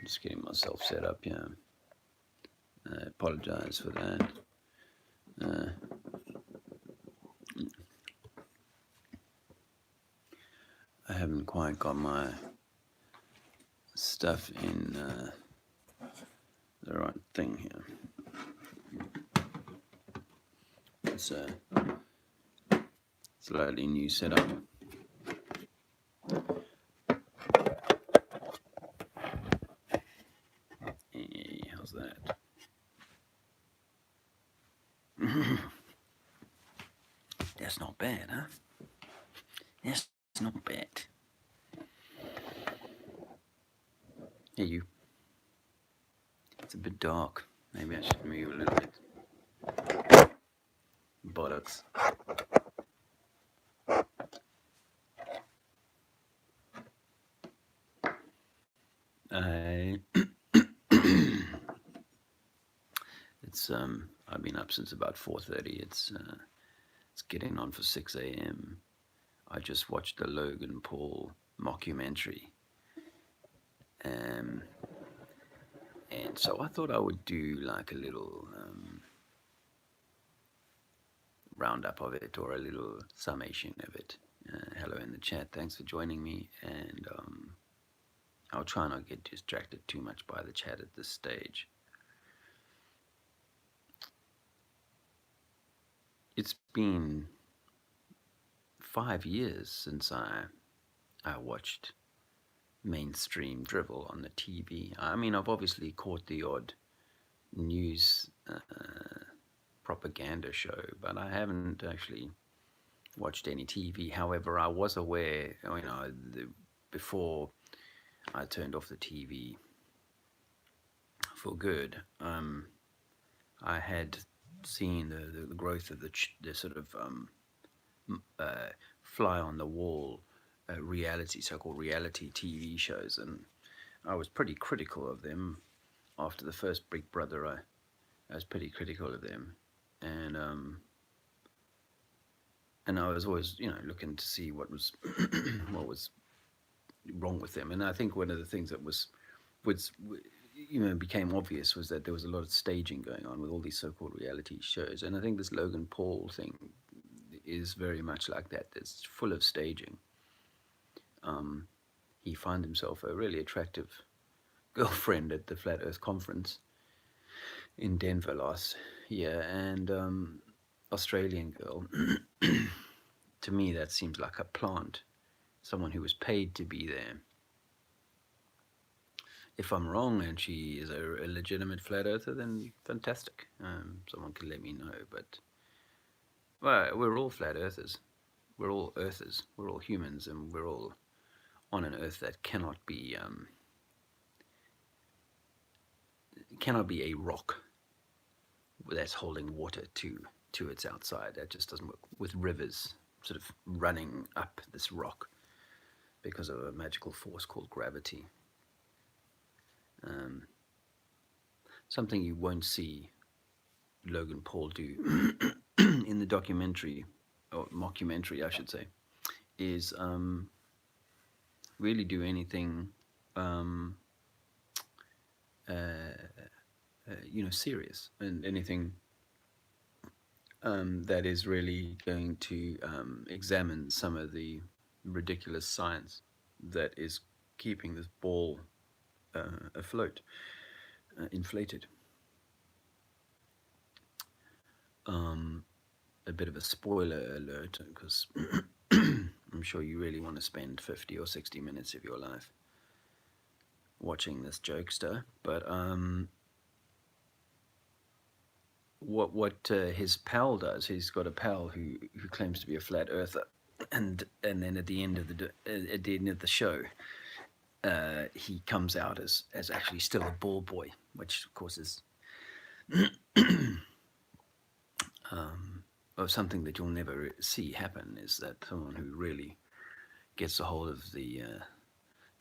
Just getting myself set up here. I apologize for that. I haven't quite got my stuff in the right thing here. It's a slightly new setup. Hey, how's that? That's not bad, huh? That's not bad. Hey, you. It's a bit dark. Maybe I should move a little bit. Bollocks. It's I've been up since about 4:30. It's getting on for 6 a.m. I just watched the Logan Paul mockumentary. And so I thought I would do like a little roundup of it, or a little summation of it. Hello in the chat, thanks for joining me, and I'll try not get distracted too much by the chat at this stage. It's been 5 years since I watched mainstream drivel on the TV. I mean, I've obviously caught the odd news propaganda show, but I haven't actually watched any TV. However, I was aware, before I turned off the TV for good, I had seen the growth of the sort of fly on the wall so-called reality TV shows, and I was pretty critical of them. After the first Big Brother, I was pretty critical of them, and I was always, looking to see what was what was wrong with them. And I think one of the things that was became obvious was that there was a lot of staging going on with all these so-called reality shows, and I think this Logan Paul thing is very much like that. It's full of staging. He found himself a really attractive girlfriend at the Flat Earth conference in Denver last year, and Australian girl. To me, that seems like a plant, someone who was paid to be there. If I'm wrong and she is a legitimate flat earther, then fantastic. Someone can let me know. But well, we're all flat earthers. We're all earthers. We're all humans, and we're all on an earth that cannot be a rock that's holding water to its outside. That just doesn't work. With rivers sort of running up this rock because of a magical force called gravity. Something you won't see Logan Paul do in the documentary, or mockumentary I should say, is really do anything serious, and anything that is really going to examine some of the ridiculous science that is keeping this ball afloat, inflated. A bit of a spoiler alert, because I'm sure you really want to spend 50 or 60 minutes of your life watching this jokester, but what his pal does, he's got a pal who claims to be a flat earther, and then at the end of the show, he comes out as actually still a ball boy, which of course is something that you'll never see happen, is that someone who really gets a hold of the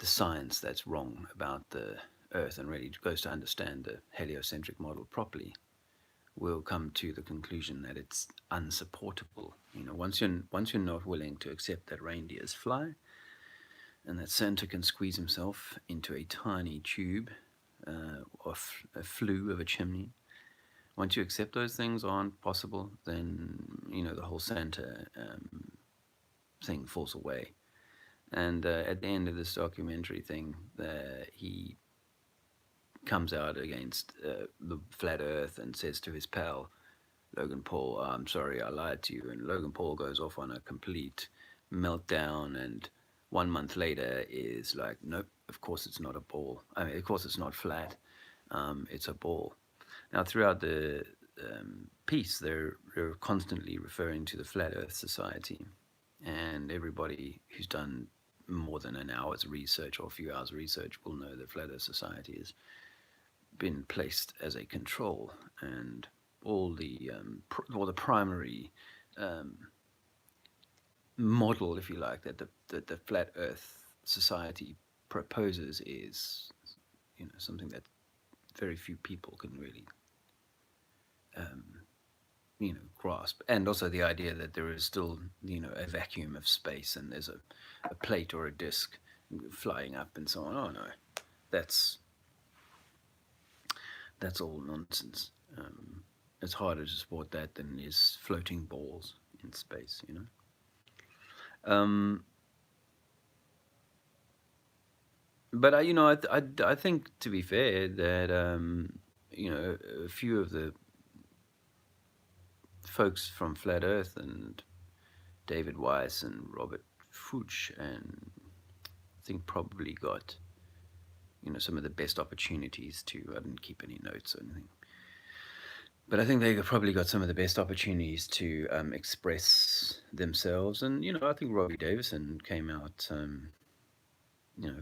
science that's wrong about the Earth and really goes to understand the heliocentric model properly will come to the conclusion that it's unsupportable. Once you're not willing to accept that reindeers fly, and that Santa can squeeze himself into a tiny tube or a flue of a chimney. Once you accept those things aren't possible, then the whole Santa thing falls away. And at the end of this documentary thing, he comes out against the flat Earth and says to his pal Logan Paul, "I'm sorry, I lied to you." And Logan Paul goes off on a complete meltdown, and 1 month later is like, "Nope, of course it's not a ball. I mean, of course it's not flat. It's a ball." Now, throughout the piece, they're constantly referring to the Flat Earth Society, and everybody who's done more than an hour's research or a few hours research will know that Flat Earth Society has been placed as a control, and all the primary model, if you like, that the Flat Earth Society proposes is something that very few people can really grasp. And also the idea that there is still a vacuum of space and there's a plate or a disc flying up and so on. Oh no, that's all nonsense. It's harder to support that than is floating balls in space, But I think, to be fair, that a few of the folks from Flat Earth and David Weiss and Robert Fuchs, and I think probably got some of the best opportunities to. I didn't keep any notes or anything, but I think they probably got some of the best opportunities to express themselves. And I think Robbie Davison came out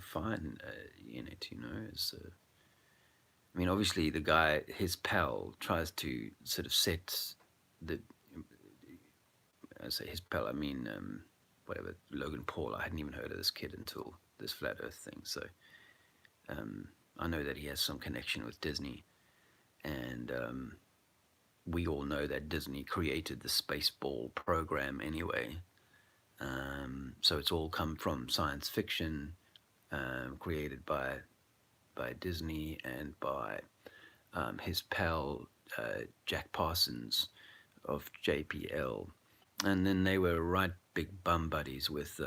fine in it. I mean, obviously the guy, his pal, tries to sort of set the. I say his pal, I mean whatever, Logan Paul. I hadn't even heard of this kid until this Flat Earth thing. So I know that he has some connection with Disney, and we all know that Disney created the Spaceball program anyway. So it's all come from science fiction, created by Disney and by his pal Jack Parsons of JPL, and then they were right big bum buddies with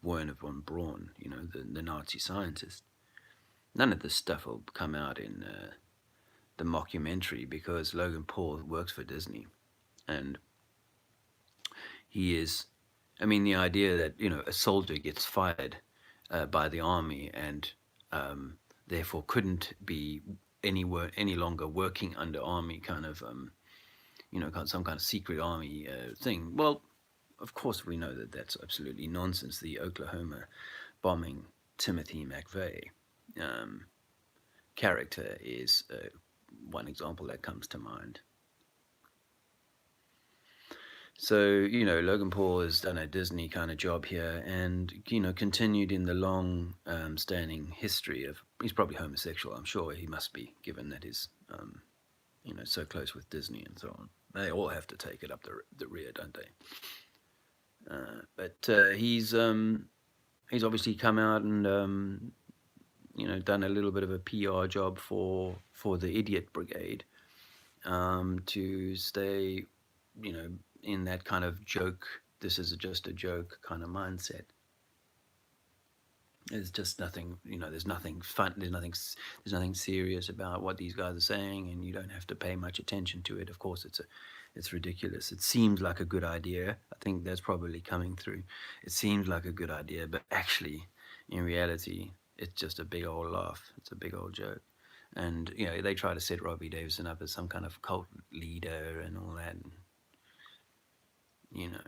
Werner von Braun, the Nazi scientist. None of this stuff will come out in the mockumentary because Logan Paul works for Disney, and he is. I mean, the idea that a soldier gets fired by the army and therefore couldn't be any longer working under army kind of some kind of secret army thing. Well, of course we know that that's absolutely nonsense. The Oklahoma bombing Timothy McVeigh character is one example that comes to mind. So, Logan Paul has done a Disney kind of job here and, continued in the long standing history of, he's probably homosexual, I'm sure he must be, given that he's, so close with Disney and so on. They all have to take it up the rear, don't they? But he's obviously come out and, done a little bit of a PR job for the Idiot Brigade to stay, in that kind of joke, this is just a joke kind of mindset. There's just nothing, there's nothing fun, there's nothing serious about what these guys are saying, and you don't have to pay much attention to it. Of course, it's ridiculous. It seems like a good idea. I think that's probably coming through. It seems like a good idea, but actually, in reality, it's just a big old laugh. It's a big old joke. And, they try to set Robbie Davison up as some kind of cult leader and all that. And, I'm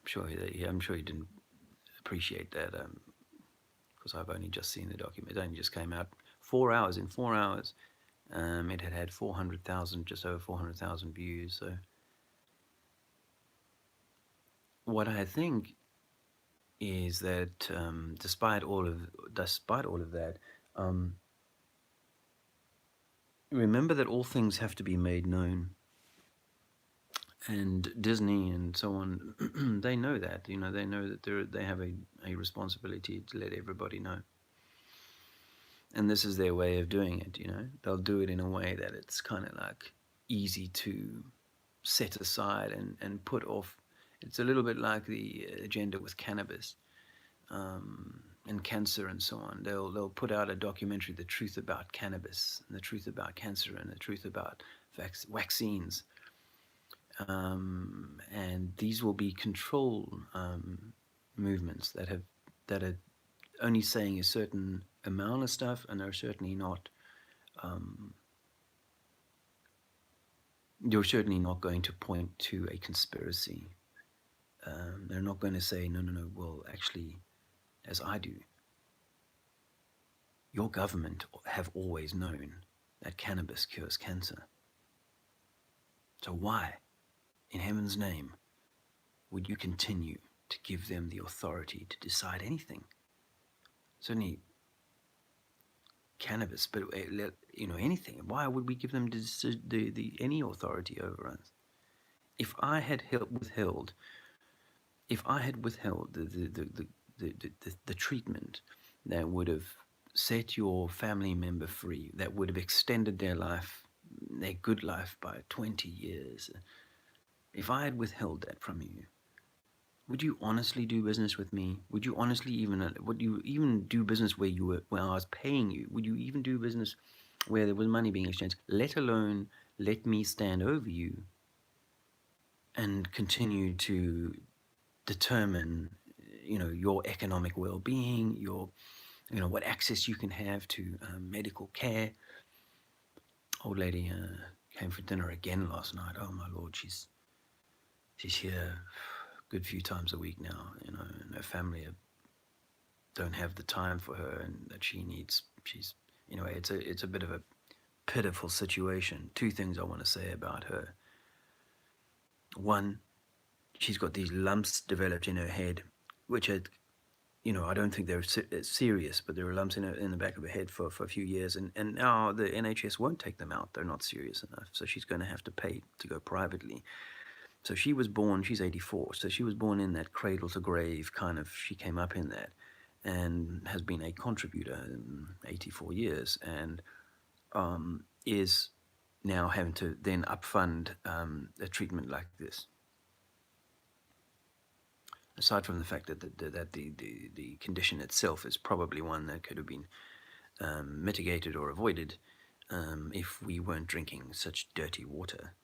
sure he didn't appreciate that because I've only just seen the document. It only just came out 4 hours. In 4 hours, it had 400,000, just over 400,000 views. So, what I think is that despite all of that, remember that all things have to be made known. And Disney and so on, they know that. They know that they have a responsibility to let everybody know. And this is their way of doing it, you know. They'll do it in a way that it's kind of like easy to set aside and put off. It's a little bit like the agenda with cannabis, and cancer and so on. They'll put out a documentary, The Truth About Cannabis, and The Truth About Cancer, and The Truth About vaccines. And these will be control movements that are only saying a certain amount of stuff, and are certainly not. You're certainly not going to point to a conspiracy. They're not going to say, no, no, no, well, actually, as I do, your government have always known that cannabis cures cancer. So why, in heaven's name, would you continue to give them the authority to decide anything? Certainly cannabis, but anything. Why would we give them any authority over us? If I had withheld the treatment that would have set your family member free, that would have extended their life, their good life, by 20 years, if I had withheld that from you, would you honestly do business with me? Would you even do business where I was paying you? Would you even do business where there was money being exchanged? Let alone let me stand over you and continue to determine, your economic well-being, what access you can have to medical care. Old lady came for dinner again last night. Oh my Lord, she's here a good few times a week now, and her family don't have the time for her, and that anyway, it's a bit of a pitiful situation. Two things I want to say about her. One, she's got these lumps developed in her head, which are, I don't think they're serious, but there are lumps in the back of her head for a few years, and now the NHS won't take them out. They're not serious enough, so she's going to have to pay to go privately. So she's 84, so she was born in that cradle to grave kind of, she came up in that, and has been a contributor in 84 years, and is now having to then upfund a treatment like this. Aside from the fact that the condition itself is probably one that could have been mitigated or avoided if we weren't drinking such dirty water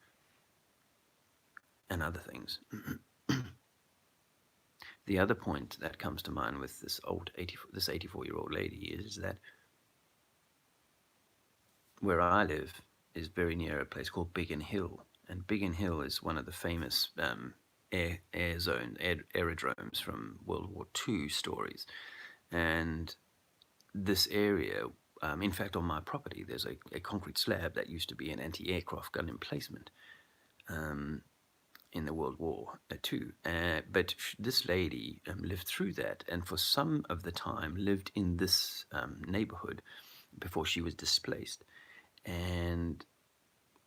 and other things. The other point that comes to mind with this 84-year-old lady is that where I live is very near a place called Biggin Hill, and Biggin Hill is one of the famous aerodromes from World War II stories. And this area, in fact, on my property, there's a concrete slab that used to be an anti-aircraft gun emplacement in the World War II. But this lady lived through that, and for some of the time lived in this neighborhood before she was displaced, and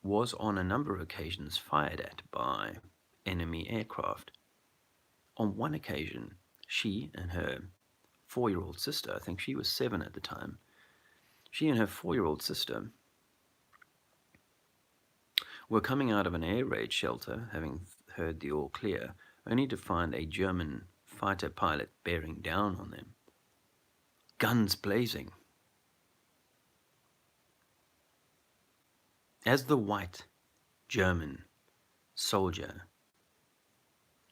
was on a number of occasions fired at by enemy aircraft. On one occasion, she and her 4-year-old sister, I think she was 7 at the time, she and her 4-year-old sister were coming out of an air raid shelter, having heard the all clear, only to find a German fighter pilot bearing down on them, guns blazing. As the white German soldier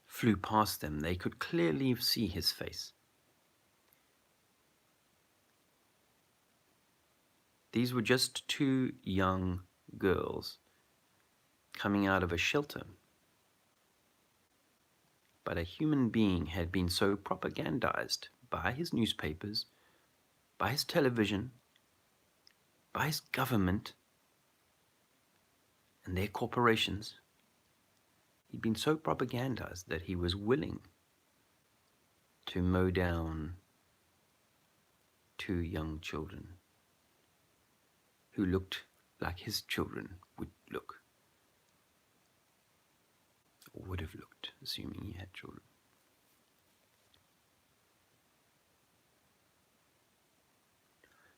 flew past them, they could clearly see his face. These were just 2 young girls coming out of a shelter. But a human being had been so propagandized by his newspapers, by his television, by his government, and their corporations. He'd been so propagandized that he was willing to mow down 2 young children who looked like his children would look, or would have looked, assuming he had children.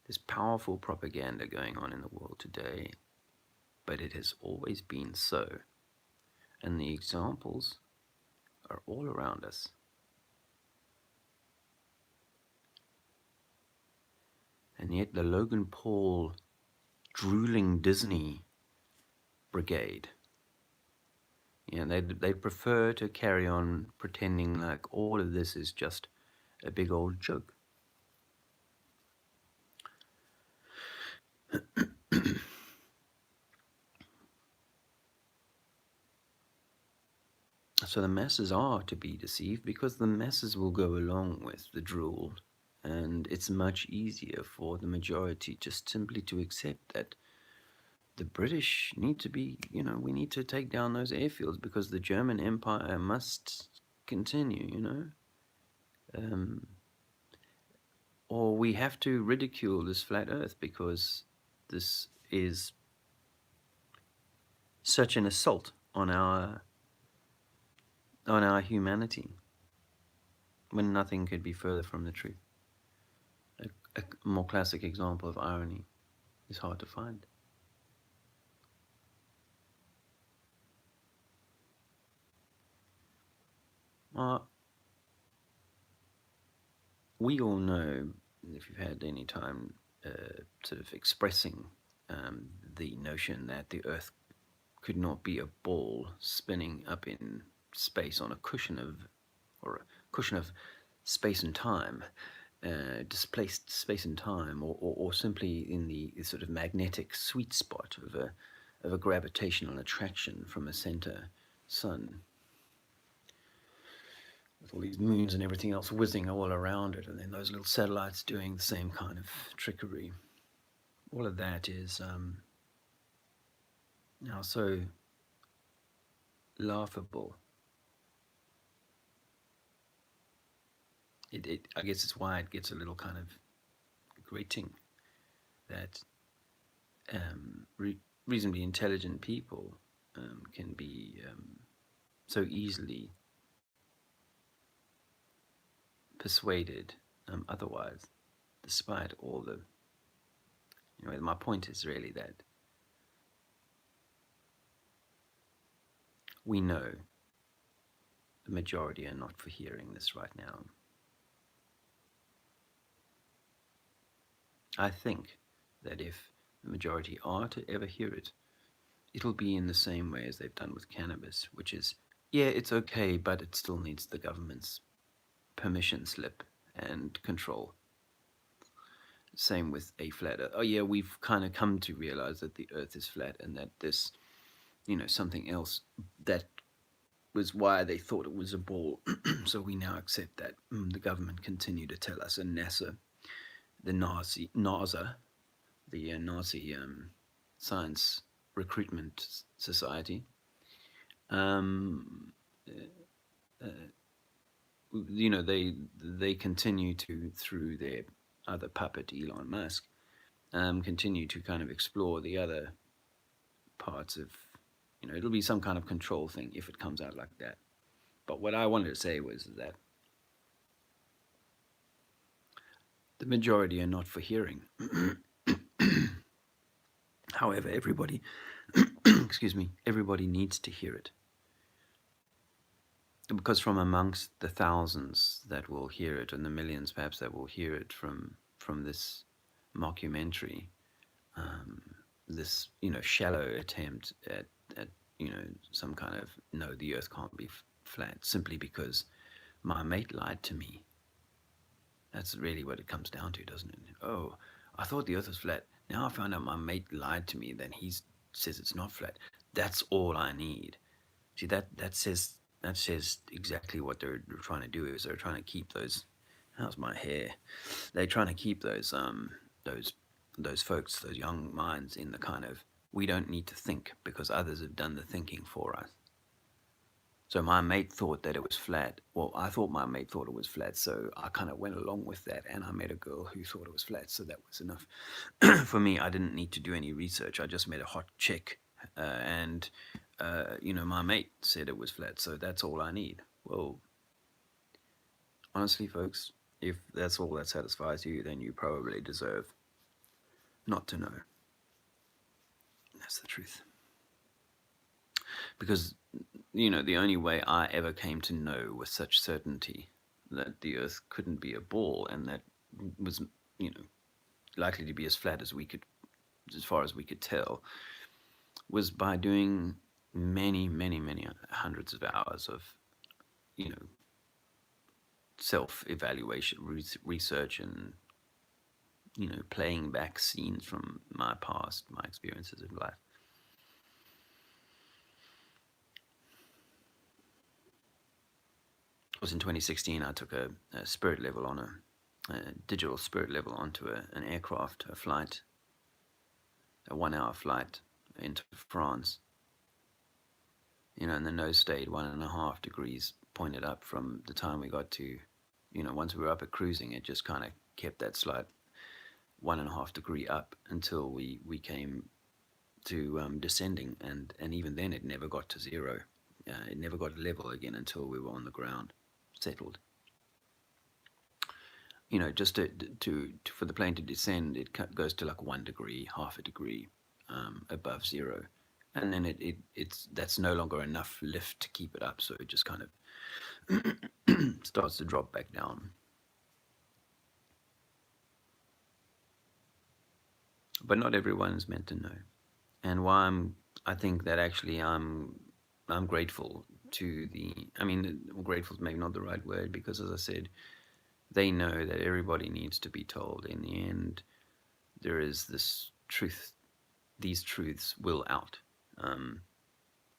There's powerful propaganda going on in the world today, but it has always been so. And the examples are all around us. And yet the Logan Paul drooling Disney brigade, they prefer to carry on pretending like all of this is just a big old joke. So the masses are to be deceived because the masses will go along with the drool, and it's much easier for the majority just simply to accept that the British need to be, we need to take down those airfields because the German Empire must continue, or we have to ridicule this flat Earth because this is such an assault on our humanity, when nothing could be further from the truth. A more classic example of irony is hard to find. Uh, we all know, if you've had any time sort of expressing the notion that the Earth could not be a ball spinning up in space on a cushion of space and time, displaced space and time, or simply in the sort of magnetic sweet spot of a gravitational attraction from a center sun, with all these moons and everything else whizzing all around it, and then those little satellites doing the same kind of trickery. All of that is now so laughable. I guess it's why it gets a little kind of grating that reasonably intelligent people can be so easily persuaded otherwise, despite all the. My point is really that we know the majority are not for hearing this right now. I think that if the majority are to ever hear it, it'll be in the same way as they've done with cannabis, which is, yeah, it's okay, but it still needs the government's permission slip and control. Same with a flat Earth. Oh yeah, we've kind of come to realize that the Earth is flat and that this, something else that was why they thought it was a ball. So we now accept that the government continue to tell us, and NASA, the NASA, the Nazi Science Recruitment Society, they continue to, through their other puppet Elon Musk, continue to kind of explore the other parts of, it'll be some kind of control thing if it comes out like that. But what I wanted to say was that the majority are not for hearing. However, everybody, everybody needs to hear it. Because from amongst the thousands that will hear it, and the millions perhaps that will hear it from this mockumentary, this shallow attempt at some kind of, no, the Earth can't be flat simply because my mate lied to me. That's really what it comes down to, doesn't it? Oh, I thought the Earth was flat. Now I found out my mate lied to me. Then he says it's not flat. That's all I need. See, that says exactly what they're trying to do. Is they're trying to keep those. How's my hair? They're trying to keep those folks, those young minds, in the kind of, we don't need to think because others have done the thinking for us. So my mate thought that it was flat. Well, I thought my mate thought it was flat, so I kind of went along with that, and I met a girl who thought it was flat, so that was enough. For me, I didn't need to do any research. I just met a hot chick, and my mate said it was flat, so that's all I need. Well, honestly, folks, if that's all that satisfies you, then you probably deserve not to know. That's the truth. Because, the only way I ever came to know with such certainty that the Earth couldn't be a ball and that was, you know, likely to be as flat as far as we could tell, was by doing many, many, many hundreds of hours of, you know, self-evaluation, research, and playing back scenes from my past, my experiences in life. It was in 2016 I took a spirit level on a digital spirit level onto an aircraft, a flight, a 1 hour flight into France. And the nose stayed 1.5 degrees pointed up from the time we got to, once we were up at cruising, it just kind of kept that slight 1.5 degree up until we came to descending, and even then it never got to zero. It never got level again until we were on the ground, settled. Just for the plane to descend, it goes to like 1 degree, half a degree above zero, and then it's that's no longer enough lift to keep it up, so it just kind of starts to drop back down. But not everyone's meant to know, and I think that actually I'm grateful to grateful is maybe not the right word, because as I said, they know that everybody needs to be told. In the end, there is this truth. These truths will out.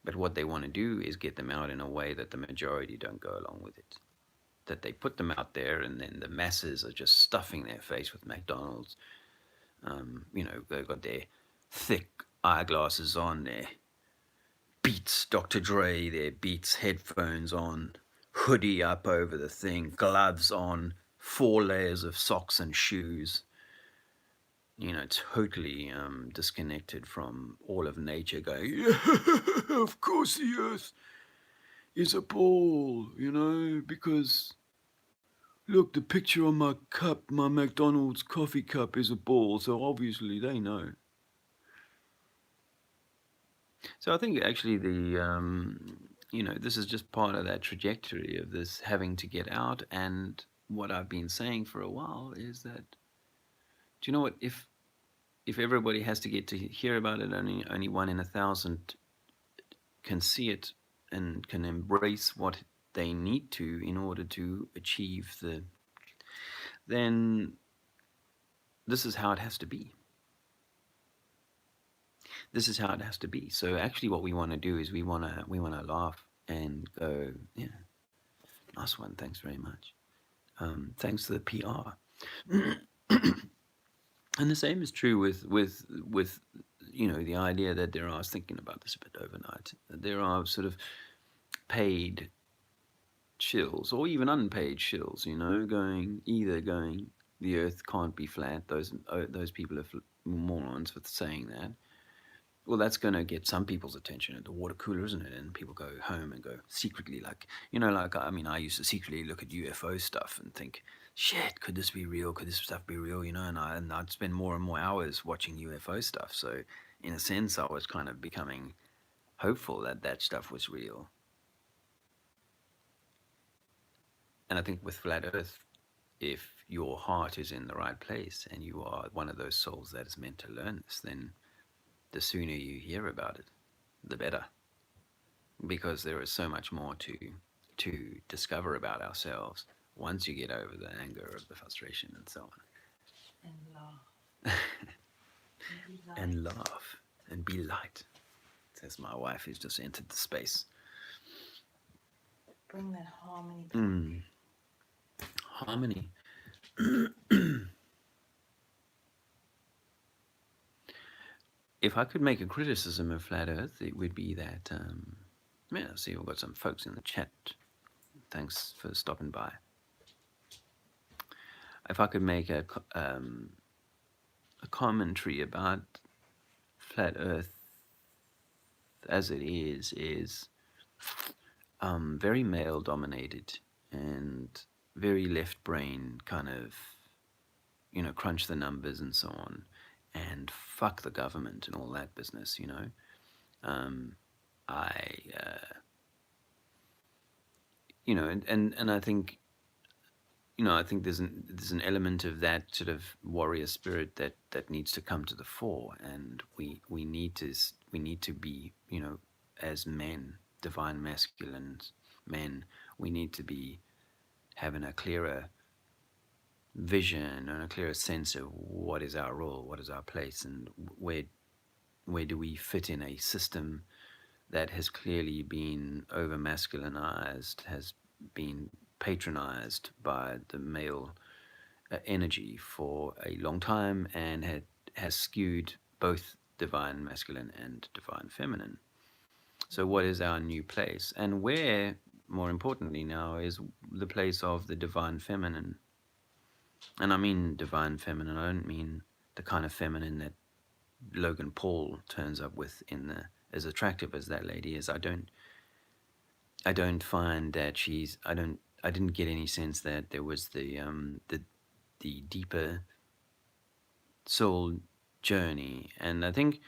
But what they want to do is get them out in a way that the majority don't go along with it. That they put them out there, and then the masses are just stuffing their face with McDonald's. They've got their thick eyeglasses on, their Beats Dr. Dre, their Beats headphones on, hoodie up over the thing, gloves on, 4 layers of socks and shoes. Totally disconnected from all of nature, going, yeah, of course the Earth is a ball, because look, the picture on my cup, my McDonald's coffee cup, is a ball, so obviously they know. So I think actually this is just part of that trajectory of this having to get out. And what I've been saying for a while is that, do you know what, if everybody has to get to hear about it, only 1 in 1,000 can see it and can embrace what they need to in order to achieve then this is how it has to be. This is how it has to be. So actually what we want to do is we want to laugh and go, yeah, nice one, thanks very much. Thanks to the PR. And the same is true with the idea that I was thinking about this a bit overnight, that there are sort of paid shills or even unpaid shills, going, the Earth can't be flat. Those people are morons for saying that. Well, that's going to get some people's attention at the water cooler, isn't it? And people go home and go secretly, I used to secretly look at UFO stuff and think, shit, could this be real? Could this stuff be real? And I'd spend more and more hours watching UFO stuff. So in a sense, I was kind of becoming hopeful that stuff was real. And I think with Flat Earth, if your heart is in the right place and you are one of those souls that is meant to learn this, then the sooner you hear about it, the better. Because there is so much more to discover about ourselves once you get over the anger of the frustration and so on. And laugh. And laugh. And be light. Says my wife, who's just entered the space. Bring that harmony back. Harmony. If I could make a criticism of Flat Earth, it would be that, I see we've got some folks in the chat. Thanks for stopping by. If I could make a commentary about Flat Earth as it is very male dominated and very left brain kind of, crunch the numbers and so on. and fuck the government and all that business, you know. Um, I, and I think, I think there's an element of that sort of warrior spirit that needs to come to the fore, and we need to be, as men, divine masculine men, we need to be having a clearer vision and a clearer sense of what is our role, what is our place, and where do we fit in a system that has clearly been over masculinized, has been patronized by the male energy for a long time, and has skewed both divine masculine and divine feminine. So, what is our new place? And where, more importantly, now is the place of the divine feminine. And I mean divine feminine, I don't mean the kind of feminine that Logan Paul turns up with in the as attractive as that lady is. I don't find that I didn't get any sense that there was the deeper soul journey. And I think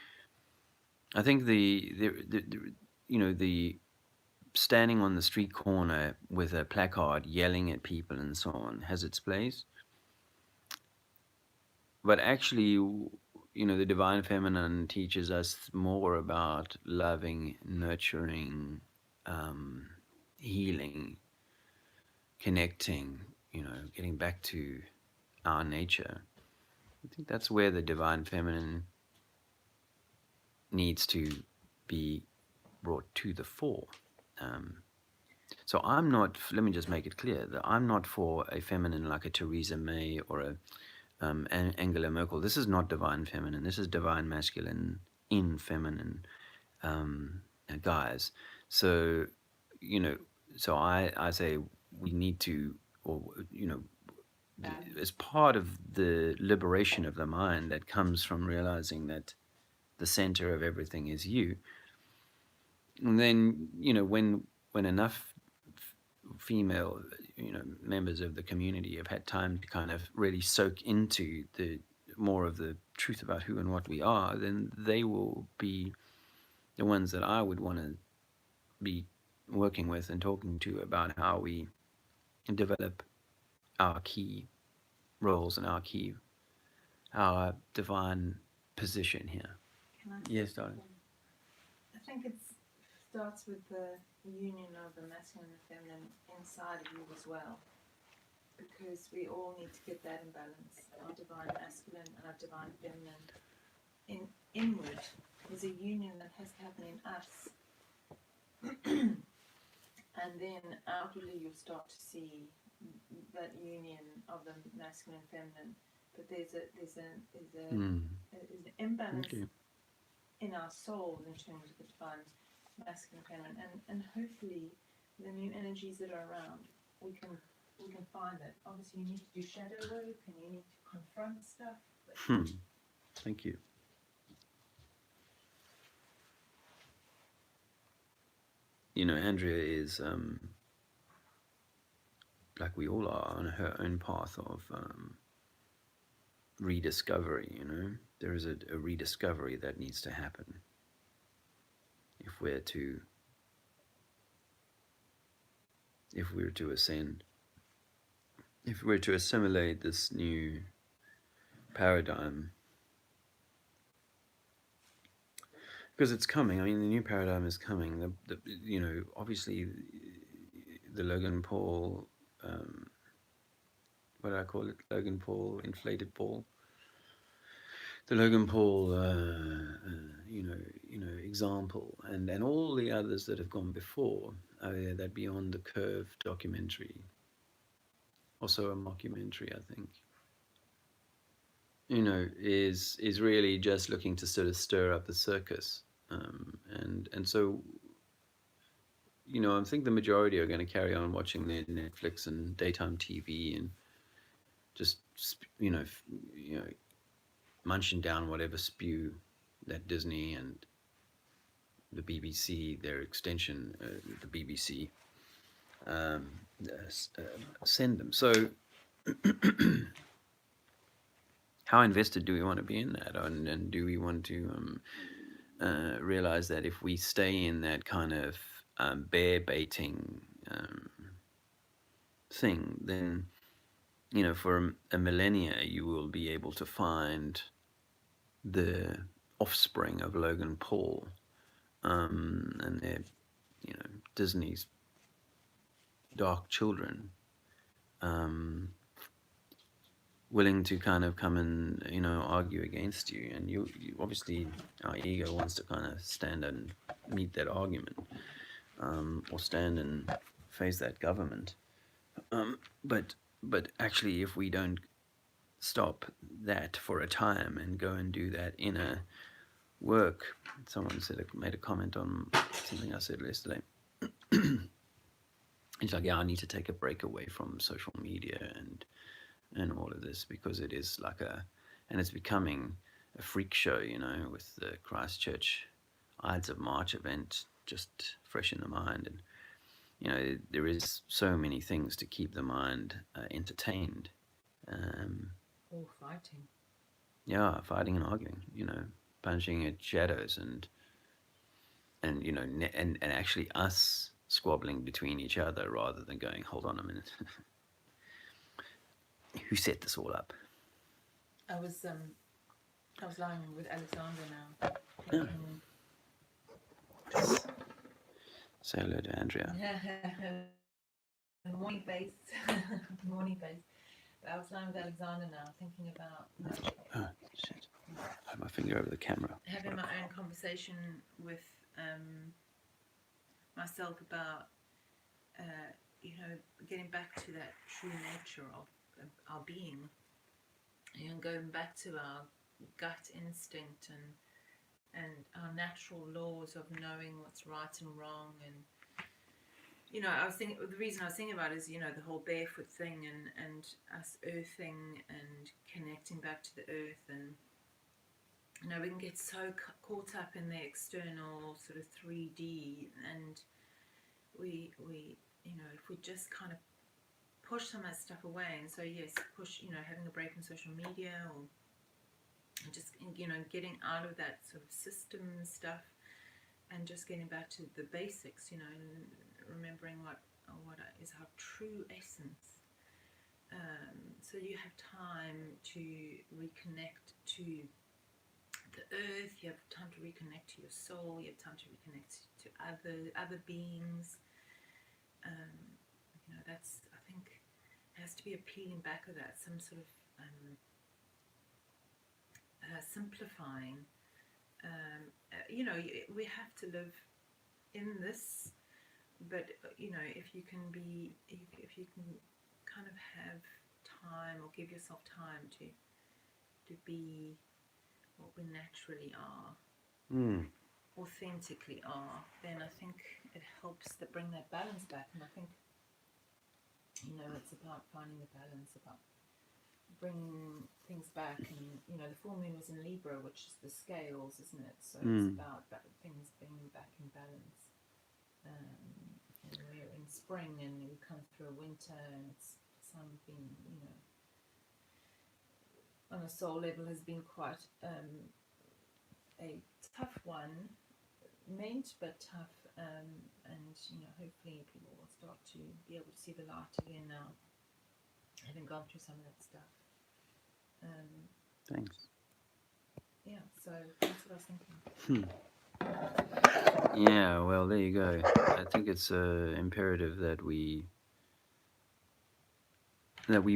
the standing on the street corner with a placard yelling at people and so on has its place, but actually, the divine feminine teaches us more about loving, nurturing, um, healing, connecting, getting back to our nature. I think that's where the divine feminine needs to be brought to the fore. Um, so I'm not, let me just make it clear that I'm not for a feminine like a Theresa May or a Angela Merkel. This is not divine feminine. This is divine masculine in feminine guise. So, you know, so I say we need to, or, as part of the liberation of the mind that comes from realizing that the center of everything is you, and then, when enough female, members of the community have had time to kind of really soak into the more of the truth about who and what we are, then they will be the ones that I would want to be working with and talking to about how we develop our key roles and our divine position here. Can I Yes, darling. I think it starts with the union of the masculine and feminine inside of you as well, because we all need to get that in balance. Our divine masculine and our divine feminine inward. There's a union that has to happen in us, and then outwardly you'll start to see that union of the masculine and feminine. But there's an imbalance Okay. in our souls in terms of the divine masculine and feminine, and hopefully the new energies that are around, we can find that. Obviously, you need to do shadow work and you need to confront stuff. Thank you. Andrea is, like we all are, on her own path of rediscovery. There is a rediscovery that needs to happen if we're to ascend, if we're to assimilate this new paradigm, because it's coming. I mean, the new paradigm is coming. Obviously, the Logan Paul, what do I call it? Logan Paul inflated ball. The Logan Paul, example, and all the others that have gone before. That Beyond the Curve documentary, also a mockumentary, I think. Is really just looking to sort of stir up the circus, and so, I think the majority are going to carry on watching their Netflix and daytime TV and just munching down whatever spew that Disney and the BBC, their extension, the BBC, send them. So how invested do we want to be in that, and do we want to realize that if we stay in that kind of bear baiting thing, then for a millennia you will be able to find the offspring of Logan Paul and their Disney's dark children willing to kind of come and argue against you, and you obviously, our ego wants to kind of stand and meet that argument, or stand and face that government, but actually if we don't stop that for a time and go and do that inner work. Someone made a comment on something I said yesterday. It's like, yeah, I need to take a break away from social media and all of this, because it is like and it's becoming a freak show, with the Christchurch Ides of March event just fresh in the mind. And there is so many things to keep the mind entertained. Or fighting. Yeah, fighting and arguing, punching at shadows, and and actually us squabbling between each other rather than going, hold on a minute, who set this all up? I was lying with Alexander now, Yeah. thinking. Say hello to Andrea. Morning base, morning base. But I was lying with Alexander now, thinking about Oh shit! I had my finger over the camera. having my own conversation with myself about getting back to that true nature of our being, going back to our gut instinct and our natural laws of knowing what's right and wrong. And I was thinking, the reason I was thinking about it is the whole barefoot thing and us earthing and connecting back to the earth. And we can get so caught up in the external sort of 3D, and we if we just kind of push some of that stuff away. And so yes, push having a break from social media, or just getting out of that sort of system stuff and just getting back to the basics, and remembering what is our true essence. So you have time to reconnect to the earth, you have time to reconnect to your soul, you have time to reconnect to other beings. That's, I think, has to be a peeling back of that, some sort of simplifying. We have to live in this, but if you can kind of have time, or give yourself time to be what we naturally are, authentically are, then I think it helps to bring that balance back. And I think it's about finding the balance, about bringing things back. And the full moon was in Libra, which is the scales, isn't it? So it's about things being back in balance. And we're in spring, and we come through a winter, and it's something on a soul level has been quite a tough one, meant but tough. And hopefully people will start to be able to see the light again now, having gone through some of that stuff. Thanks. Yeah, so that's what I was thinking. Yeah, well, there you go. I think it's imperative that we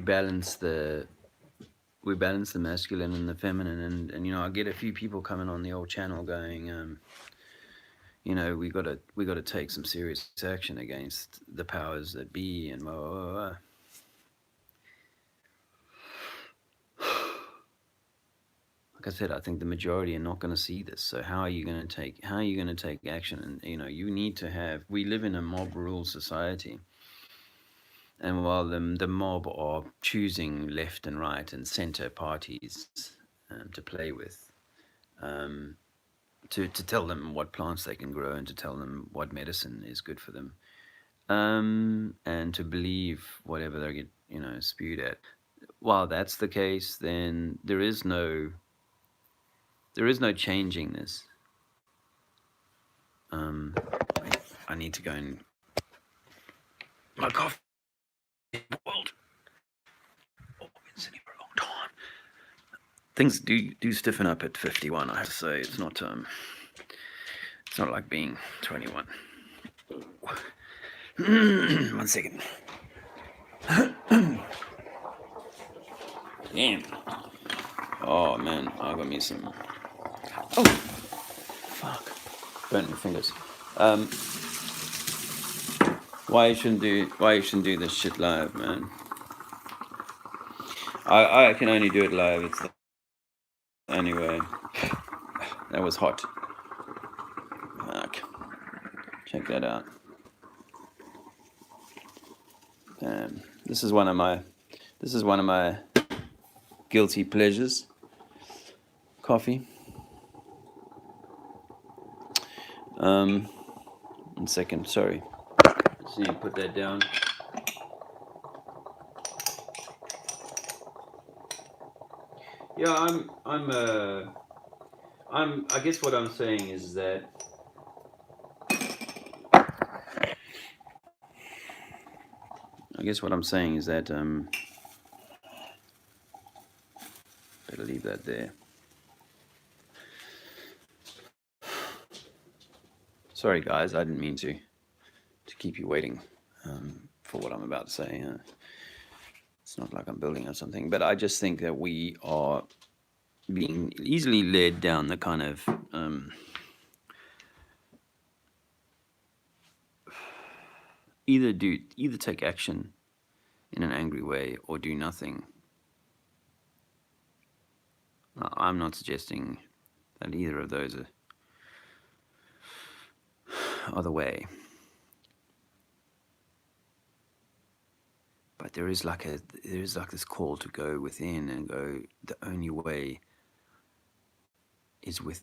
balance the masculine and the feminine. And I get a few people coming on the old channel going, we gotta take some serious action against the powers that be, and blah, blah, blah. Like I said, I think the majority are not going to see this. So how are you going to take action? And you need to have. We live in a mob rule society, and while the mob are choosing left and right and center parties to play with, to tell them what plants they can grow, and to tell them what medicine is good for them, and to believe whatever they get spewed at. while that's the case, then there is no changing this. Um, I need to go and my coffee boiled. Oh, I've been sitting for a long time. Things do stiffen up at 51. I have to say, it's not like being 21. 1 second. Damn. Oh man, I got me some. Oh fuck! Burnt my fingers. Um, why you shouldn't do this shit live, man? I can only do it live. It's the only way. That was hot. Fuck. Check that out. This is one of my guilty pleasures. Coffee. 1 second. Sorry. Just need to put that down. Yeah, I guess what I'm saying is that better leave that there. Sorry, guys, I didn't mean to keep you waiting for what I'm about to say. It's not like I'm building or something, but I just think that we are being easily led down the kind of either take action in an angry way or do nothing. I'm not suggesting that either of those are the way, but there is like this call to go within and go. The only way is with.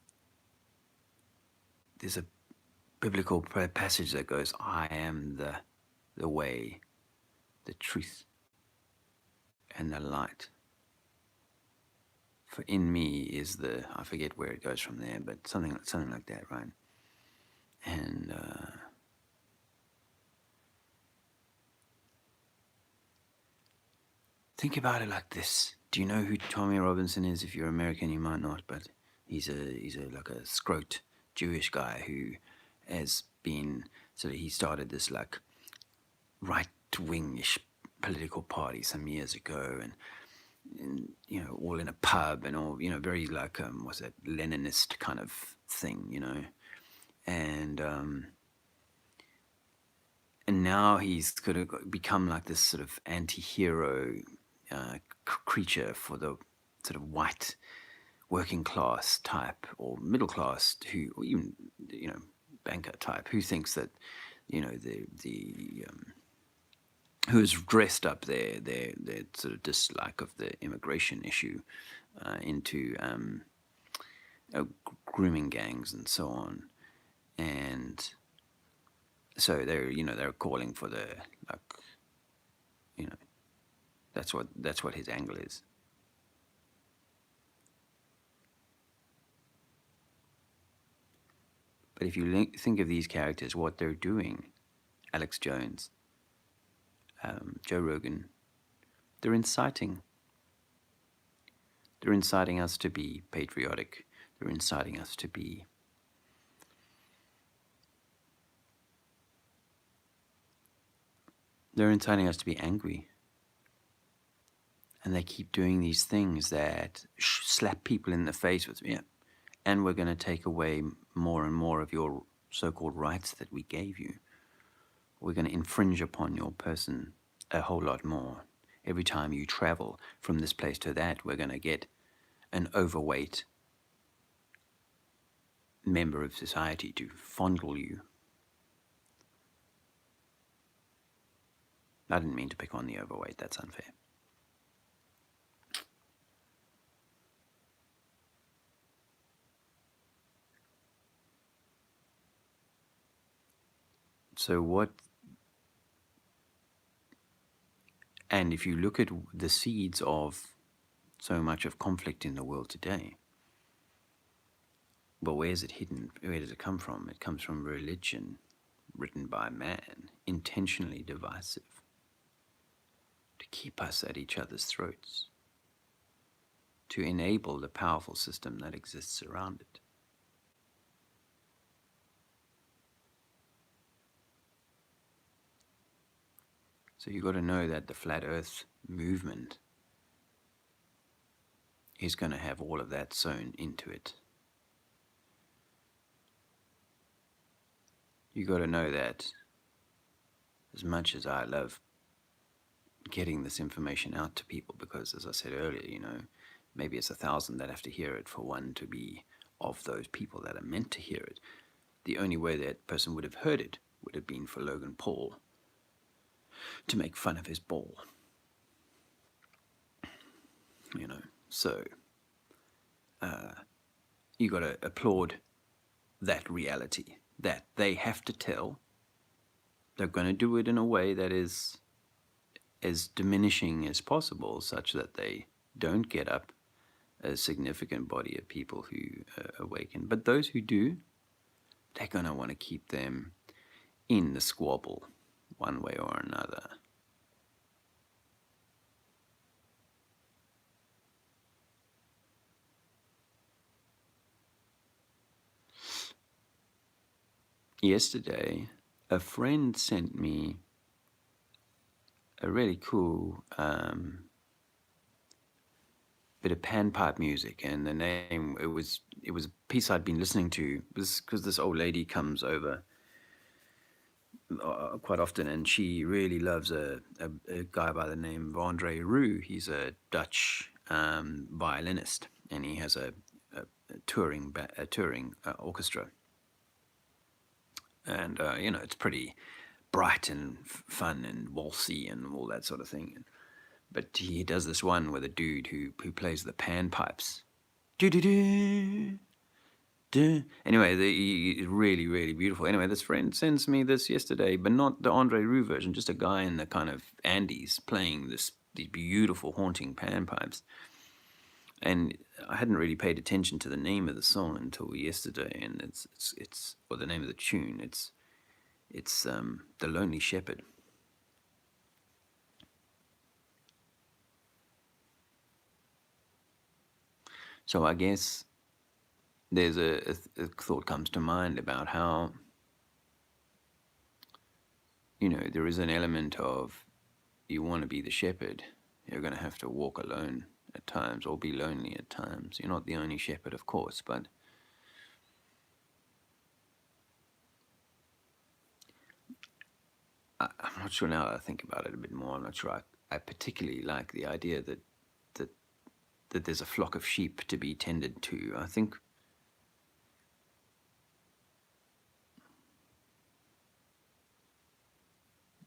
There's a biblical passage that goes, "I am the way, the truth, and the light. For in me is the," I forget where it goes from there, but something like that, right? And think about it like this. Do you know who Tommy Robinson is? If you're American, you might not, but he's a like a scrote Jewish guy who has been, so he started this like right-wingish political party some years ago, and all in a pub and all, very like what's that, Leninist kind of thing, and now he's going to become like this sort of anti-hero creature for the sort of white working class type or middle class, who, or even banker type, who thinks that the who's dressed up their sort of dislike of the immigration issue into grooming gangs and so on, and so they're calling for the, like, you know that's what his angle is. But if you think of these characters, what they're doing, Alex Jones, Joe Rogan, they're inciting. They're inciting us to be patriotic. They're inciting us to be angry. And they keep doing these things that slap people in the face with, yeah, and we're going to take away more and more of your so-called rights that we gave you. We're going to infringe upon your person a whole lot more. Every time you travel from this place to that, we're going to get an overweight member of society to fondle you. I didn't mean to pick on the overweight, that's unfair. So what And if you look at the seeds of so much of conflict in the world today, well, where is it hidden? Where does it come from? It comes from religion written by man, intentionally divisive, to keep us at each other's throats, to enable the powerful system that exists around it. So you've got to know that the flat earth movement is going to have all of that sewn into it. You got to know that as much as I love getting this information out to people, because as I said earlier, maybe it's 1,000 that have to hear it for one to be of those people that are meant to hear it. The only way that person would have heard it would have been for Logan Paul to make fun of his ball. So you got to applaud that reality that they have to tell. They're going to do it in a way that is as diminishing as possible, such that they don't get up a significant body of people who awaken. But those who do, they're going to want to keep them in the squabble one way or another. Yesterday, a friend sent me a really cool bit of panpipe music, and the name, it was a piece I'd been listening to, because this old lady comes over quite often, and she really loves a guy by the name of Andre Roux. He's a Dutch violinist, and he has a touring orchestra, and it's pretty bright and fun and waltzy and all that sort of thing. But he does this one with a dude who plays the panpipes. Anyway, really, really beautiful. Anyway, this friend sends me this yesterday, but not the Andre Roux version, just a guy in the kind of Andes playing these beautiful, haunting panpipes. And I hadn't really paid attention to the name of the song until yesterday, and it's or the name of the tune. It's The Lonely Shepherd. So I guess there's a thought comes to mind about how, there is an element of, you want to be the shepherd, you're going to have to walk alone at times, or be lonely at times. You're not the only shepherd, of course, but I'm not sure now that I think about it a bit more. I'm not sure I particularly like the idea that there's a flock of sheep to be tended to. I think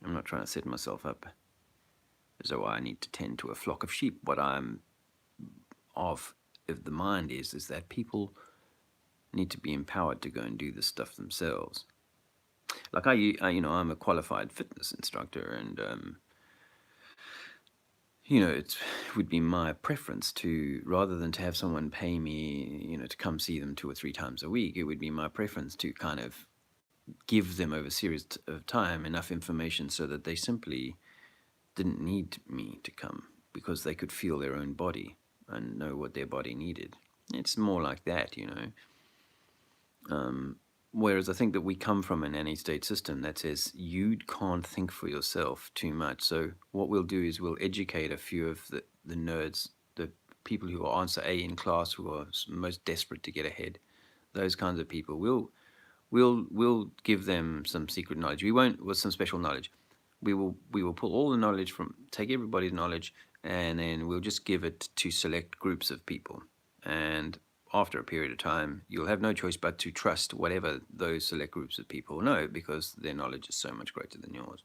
I'm not trying to set myself up as though I need to tend to a flock of sheep. What I'm of the mind is that people need to be empowered to go and do this stuff themselves. Like I'm a qualified fitness instructor, and it would be my preference to, rather than to have someone pay me, to come see them 2 or 3 times a week, it would be my preference to kind of give them over a series of time enough information so that they simply didn't need me to come, because they could feel their own body and know what their body needed. It's more like that. Whereas I think that we come from an anti-state system that says you can't think for yourself too much. So what we'll do is we'll educate a few of the nerds, the people who are answer A in class, who are most desperate to get ahead. Those kinds of people. We'll give them some secret knowledge. We won't, with some special knowledge. We will pull all the knowledge take everybody's knowledge, and then we'll just give it to select groups of people. And after a period of time, you'll have no choice but to trust whatever those select groups of people know, because their knowledge is so much greater than yours.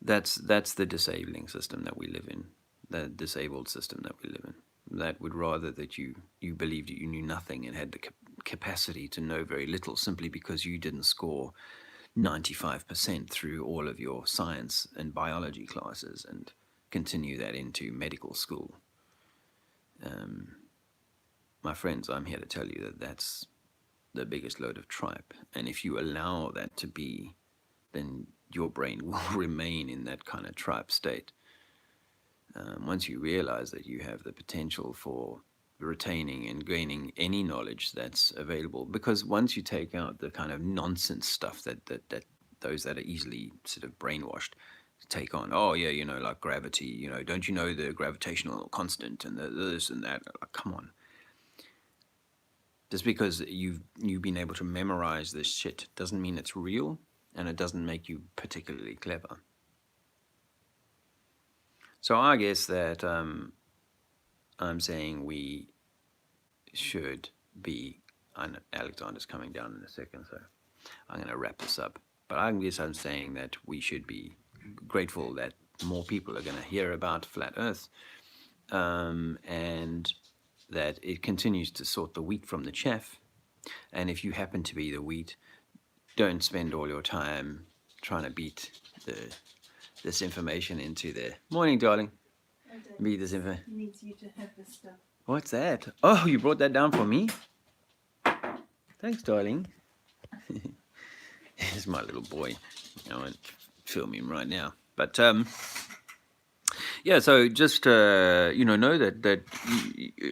That's the disabling system that we live in, the disabled system that we live in. That would rather that you believed that you knew nothing and had the capacity to know very little simply because you didn't score 95% through all of your science and biology classes and continue that into medical school. My friends, I'm here to tell you that that's the biggest load of tripe. And if you allow that to be, then your brain will remain in that kind of tripe state. Once you realize that you have the potential for retaining and gaining any knowledge that's available, because once you take out the kind of nonsense stuff that those that are easily sort of brainwashed take on, oh yeah, like gravity, don't you know the gravitational constant and the this and that? Like, come on. Just because you've been able to memorize this shit doesn't mean it's real, and it doesn't make you particularly clever. So I guess that I'm saying we should be. And Alexander's coming down in a second, so I'm going to wrap this up. But I guess I'm saying that we should be grateful that more people are going to hear about flat Earth, and that it continues to sort the wheat from the chaff. And if you happen to be the wheat, don't spend all your time trying to beat this information into the morning, darling. Beat this info. Needs you to have this stuff. What's that? Oh, you brought that down for me? Thanks, darling. Here's my little boy. I won't film him right now. But yeah, so just know that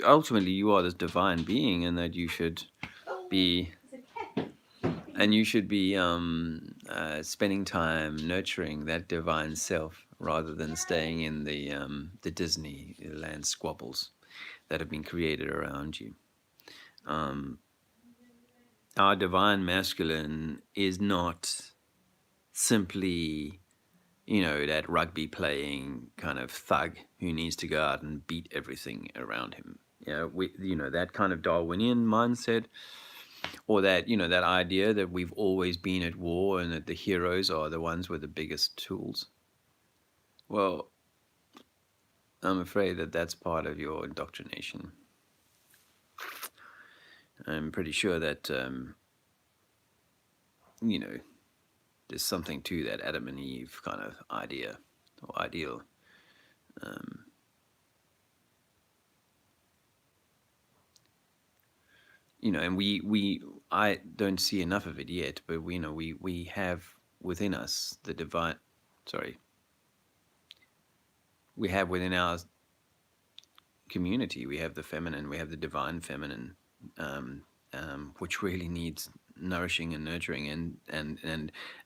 ultimately you are this divine being, and that you should be, and you should be spending time nurturing that divine self rather than staying in the Disneyland squabbles that have been created around you. Our divine masculine is not simply, that rugby playing kind of thug who needs to go out and beat everything around him. That kind of Darwinian mindset, or that, that idea that we've always been at war and that the heroes are the ones with the biggest tools. Well, I'm afraid that that's part of your indoctrination. I'm pretty sure that, there's something to that Adam and Eve kind of idea or ideal. And I don't see enough of it yet, but we have within us the divine. Sorry. We have within our community, we have the feminine, we have the divine feminine, which really needs nourishing and nurturing, and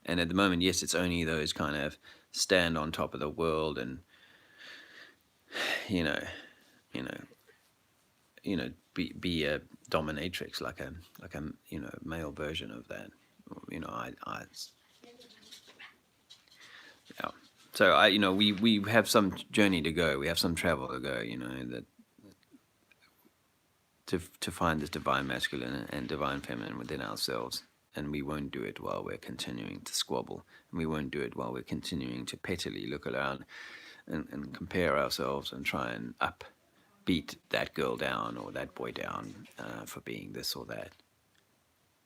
at the moment, yes, it's only those kind of stand on top of the world and be a dominatrix, like a male version of that. Yeah. So we have some journey to go. We have some travel to go. That to find this divine masculine and divine feminine within ourselves. And we won't do it while we're continuing to squabble. And we won't do it while we're continuing to pettily look around and compare ourselves and try and beat that girl down or that boy down for being this or that.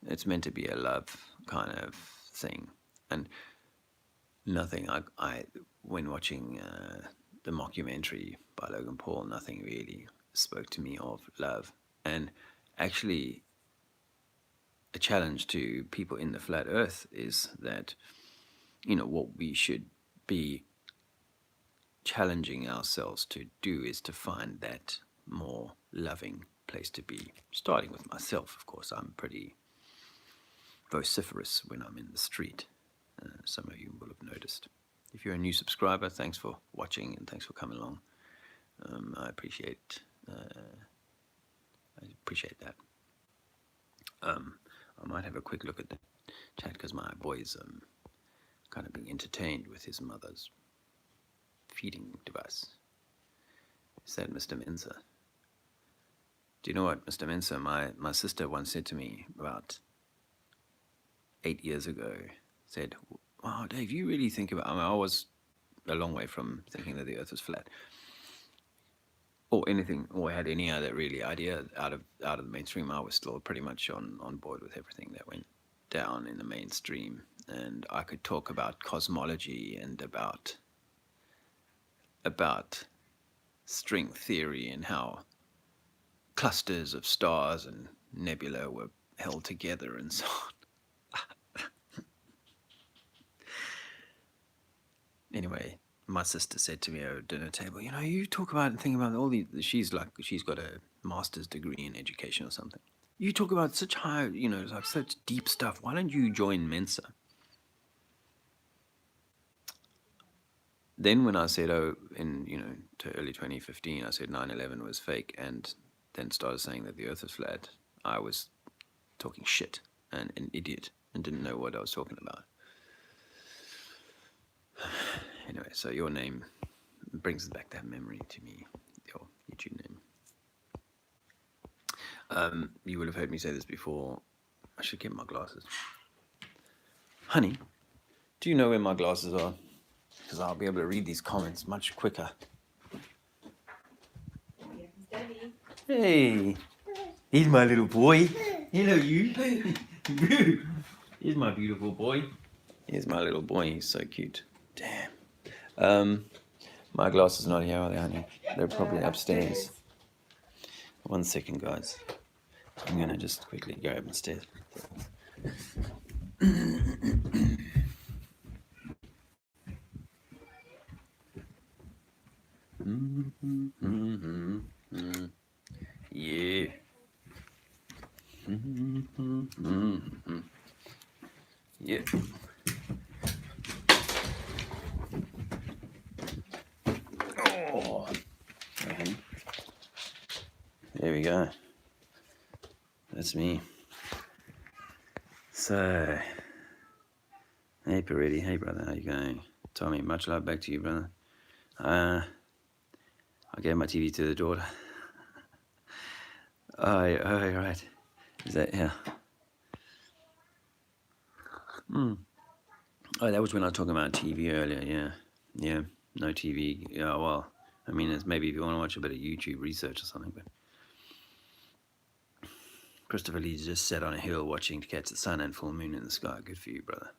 It's meant to be a love kind of thing. And nothing, when watching the mockumentary by Logan Paul, nothing really spoke to me of love. And actually, a challenge to people in the flat earth is that, what we should be challenging ourselves to do is to find that more loving place to be, starting with myself. Of course, I'm pretty vociferous when I'm in the street. Some of you will have noticed. If you're a new subscriber, thanks for watching and thanks for coming along. I appreciate that. I might have a quick look at the chat because my boy's kind of being entertained with his mother's feeding device. Is that Mr. Mensa? Do you know what, Mr. Mensa? My sister once said to me about 8 years ago, said, "Wow, Dave, you really think about..." I was a long way from thinking that the earth was flat. or anything, or had any other really idea out of the mainstream. I was still pretty much on board with everything that went down in the mainstream, and I could talk about cosmology and about string theory and how clusters of stars and nebula were held together and so on. Anyway, my sister said to me at a dinner table, you talk about and think about all these. She's got a master's degree in education or something. You talk about such high, like such deep stuff. Why don't you join Mensa? Then when I said, to early 2015, I said 9/11 was fake, and then started saying that the Earth is flat, I was talking shit and an idiot and didn't know what I was talking about. Anyway, so your name brings back that memory to me, your YouTube name. You will have heard me say this before. I should get my glasses. Honey, do you know where my glasses are? Because I'll be able to read these comments much quicker. Daddy. Hey, he's my little boy. Hello, you. Here's my beautiful boy. Here's my little boy. He's so cute. Damn. My glasses not here, are they, honey? They're probably upstairs. 1 second, guys. I'm going to just quickly go upstairs. Yeah. Yeah. Oh. Okay. There we go. That's me. So, hey, Peretti. Hey, brother. How you going? Tommy, much love back to you, brother. I gave my TV to the daughter. Oh, right. Is that, yeah. Oh, that was when I was talking about TV earlier, yeah. Yeah, no TV. Yeah, well, I mean, it's maybe if you want to watch a bit of YouTube research or something, but Christopher Lee just sat on a hill watching to catch the sun and full moon in the sky. Good for you, brother.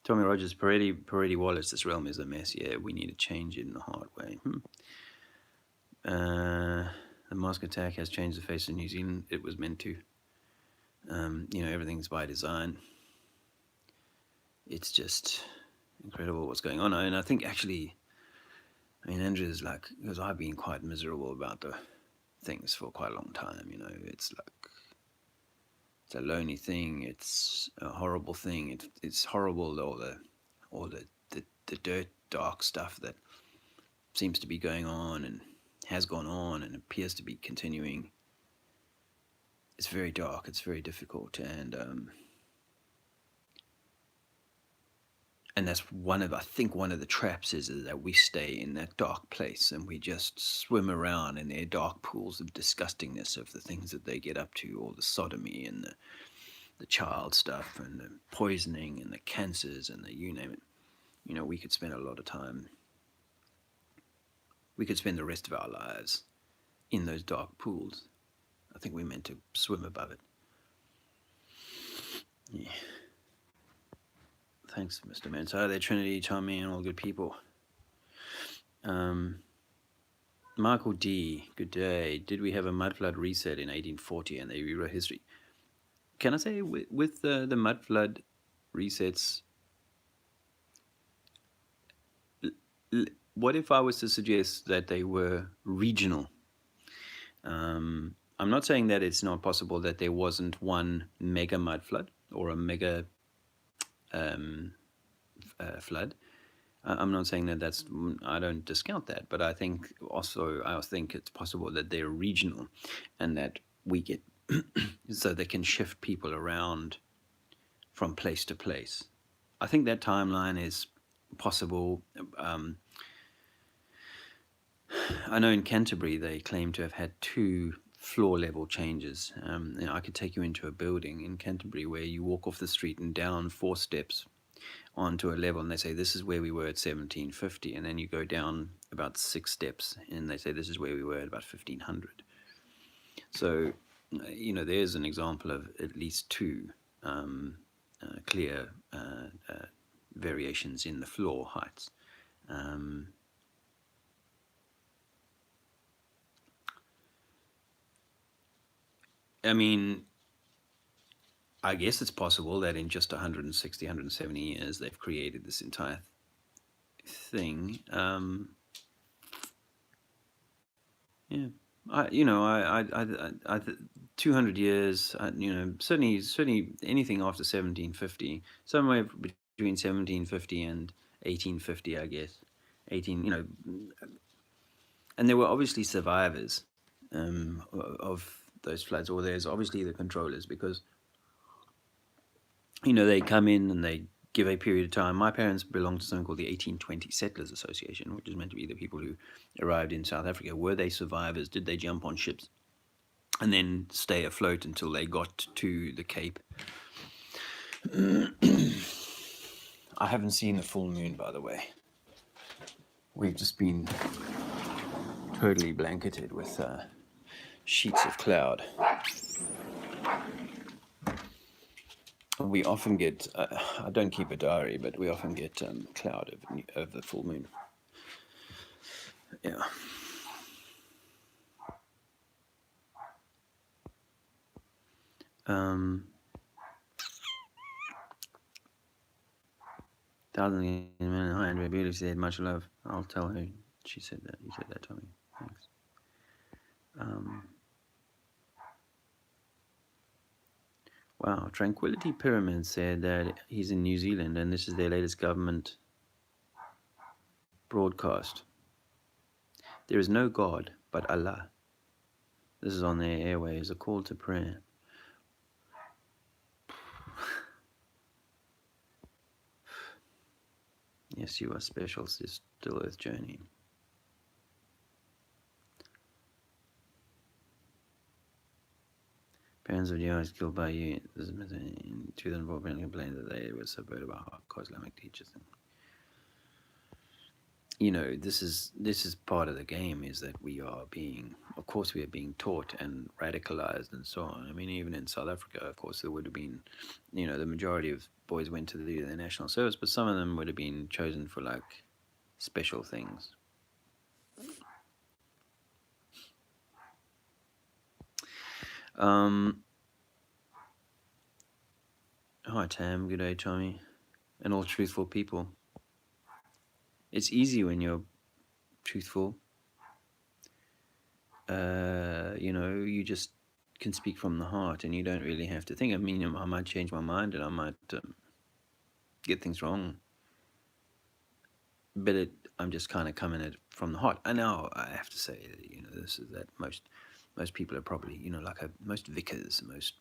Tommy Rogers, Peretti Wallace, this realm is a mess. Yeah, we need to change it in the hard way. The Mosque attack has changed the face of New Zealand. It was meant to. Everything's by design. It's just incredible what's going on. And I think actually, Andrew's like, because I've been quite miserable about the things for quite a long time. It's like, it's a lonely thing. It's a horrible thing. It's horrible, all the dirt, dark stuff that seems to be going on and has gone on and appears to be continuing. It's very dark. It's very difficult, and that's one of the traps is that we stay in that dark place and we just swim around in their dark pools of disgustingness of the things that they get up to, all the sodomy and the child stuff and the poisoning and the cancers and the you name it. We could spend a lot of time. We could spend the rest of our lives in those dark pools. I think we're meant to swim above it. Yeah. Thanks, Mr. Mensa. They're Trinity, Tommy, and all good people. Michael D. Good day. Did we have a mud flood reset in 1840 and they rewrote history? Can I say with the mud flood resets, what if I was to suggest that they were regional? I'm not saying that it's not possible that there wasn't one mega mud flood or a mega flood. I'm not saying that I don't discount that, but I think it's possible that they're regional and that we get, so they can shift people around from place to place. I think that timeline is possible. I know in Canterbury they claim to have had 2 floor level changes. I could take you into a building in Canterbury where you walk off the street and down 4 steps onto a level, and they say this is where we were at 1750, and then you go down about 6 steps and they say this is where we were at about 1500. So there's an example of at least two clear variations in the floor heights. um, I mean, I guess it's possible that in just 160, 170 years they've created this entire thing. Yeah, 200 years. Certainly anything after 1750, somewhere between 1750 and 1850, I guess. 18, and there were obviously survivors of those floods, or there's obviously the controllers, because they come in and they give a period of time. My parents belonged to something called the 1820 Settlers Association, which is meant to be the people who arrived in South Africa. Were they survivors? Did they jump on ships and then stay afloat until they got to the Cape? I haven't seen the full moon, by the way. We've just been totally blanketed with sheets of cloud. We often get, I don't keep a diary, but we often get cloud of the full moon. Yeah. Thousand men. Hi, Andrea Beauty said, much love. I'll tell her. She said that. You said that, Tommy. Thanks. Wow. Tranquility Pyramid said that he's in New Zealand and this is their latest government broadcast. There is no God but Allah. This is on their airways, a call to prayer. Yes, you are special, Still Earth Journey. Parents of Jehovah's killed by you. This is in 2004. Apparently complained that they were subverted by hardcore Islamic teachers. This is part of the game, is that we are being, of course, we are being taught and radicalized and so on. I mean, even in South Africa, of course, there would have been, the majority of boys went to the national service, but some of them would have been chosen for like special things. Hi Tam, good day Tommy, and all truthful people. It's easy when you're truthful. You just can speak from the heart, and you don't really have to think. I mean, I might change my mind, and I might get things wrong, but I'm just kind of coming at it from the heart. I know I have to say that this is that most people are probably like most vicars, most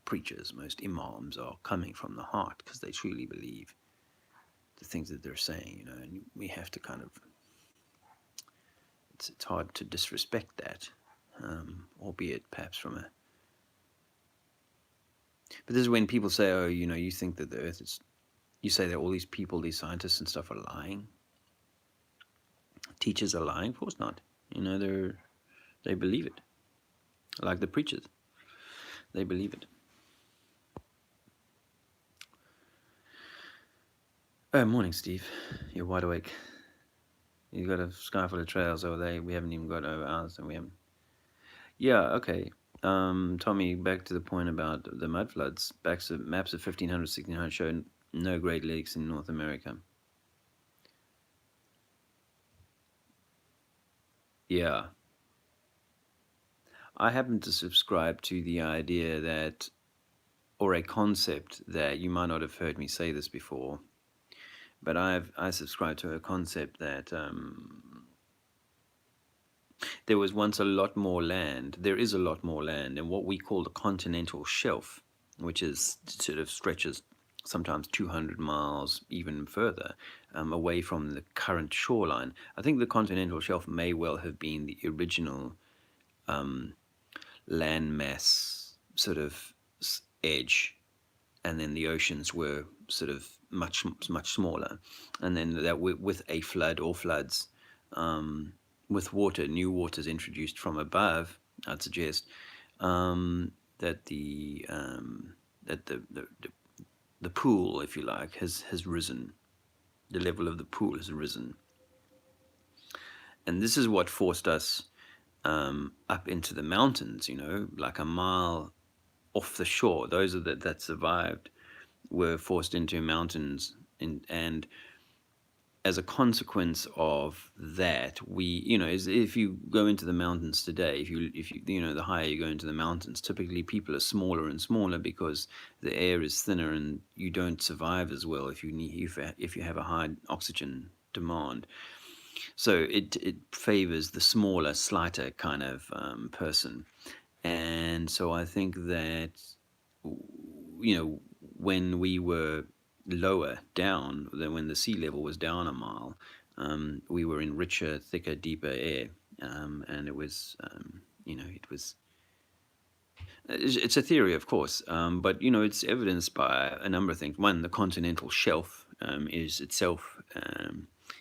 preachers, most imams are coming from the heart because they truly believe the things that they're saying, and we have to kind of, it's hard to disrespect that, albeit perhaps from a, but this is when people say, oh, you think that the earth is, you say that all these people, these scientists and stuff are lying. Teachers are lying? Of course not. They believe it. Like the preachers. They believe it. Oh, morning, Steve. You're wide awake. You've got a sky full of trails over there. We haven't even got over ours, and we haven't. Yeah, okay. Tommy, back to the point about the mud floods. Maps of 1500, 1600 show no Great Lakes in North America. Yeah. I happen to subscribe to the idea that, or a concept that, you might not have heard me say this before, but I subscribe to a concept that there was once a lot more land. There is a lot more land in what we call the continental shelf, which is sort of stretches sometimes 200 miles, even further, away from the current shoreline. I think the continental shelf may well have been the original landmass sort of edge and then the oceans were sort of much smaller, and then that with a flood or floods, with water, new waters introduced from above, I'd suggest that the pool, if you like, has risen. The level of the pool has risen, and this is what forced us up into the mountains. Like a mile off the shore. Those that survived were forced into mountains, and as a consequence of that, if you go into the mountains today, if you the higher you go into the mountains, typically people are smaller and smaller because the air is thinner and you don't survive as well if you have a high oxygen demand. So it favors the smaller, slighter kind of person. And so I think that when we were lower down, than when the sea level was down a mile, we were in richer, thicker, deeper air, and it was it was it's a theory, of course, but it's evidenced by a number of things. One, the continental shelf is itself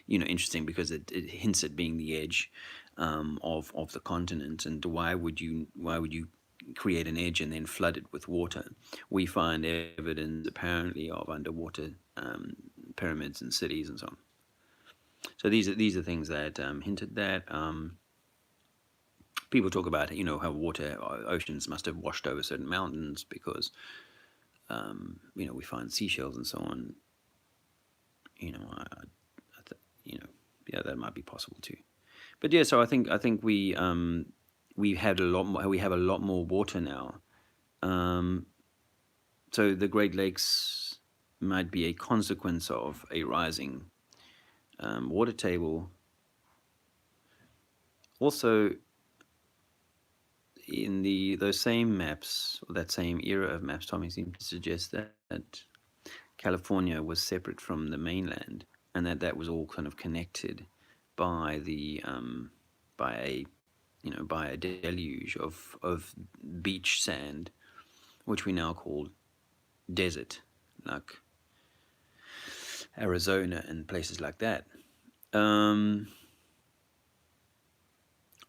interesting because it hints at being the edge of the continent. And why would you create an edge and then flood it with water? We find evidence apparently of underwater pyramids and cities and so on. So these are things that hint at that. People talk about how oceans must have washed over certain mountains because we find seashells and so on. Yeah, that might be possible too. But yeah, so I think we had a lot more. We have a lot more water now. So the Great Lakes might be a consequence of a rising water table. Also, in those same maps, or that same era of maps, Tommy seemed to suggest that California was separate from the mainland, and that was all kind of connected by the by a deluge of beach sand, which we now call desert, like Arizona and places like that. Um,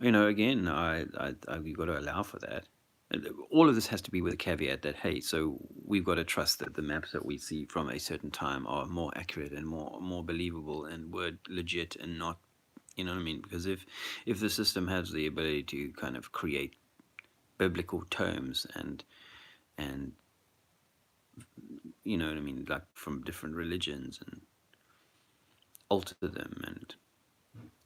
Again, we've got to allow for that. All of this has to be with a caveat that, hey, so we've got to trust that the maps that we see from a certain time are more accurate and more believable and were legit and not, you know what I mean? Because if the system has the ability to kind of create biblical terms and you know what I mean, like from different religions, and alter them, and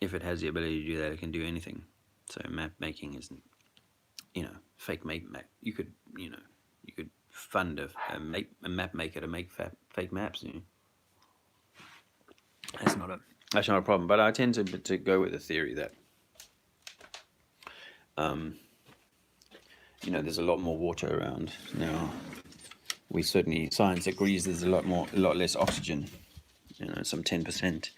if it has the ability to do that, it can do anything. So map making isn't, fake map. You could fund a map maker to make fake maps. That's not a problem. But I tend to go with the theory that there's a lot more water around now. Science agrees there's a lot less oxygen. Some 10%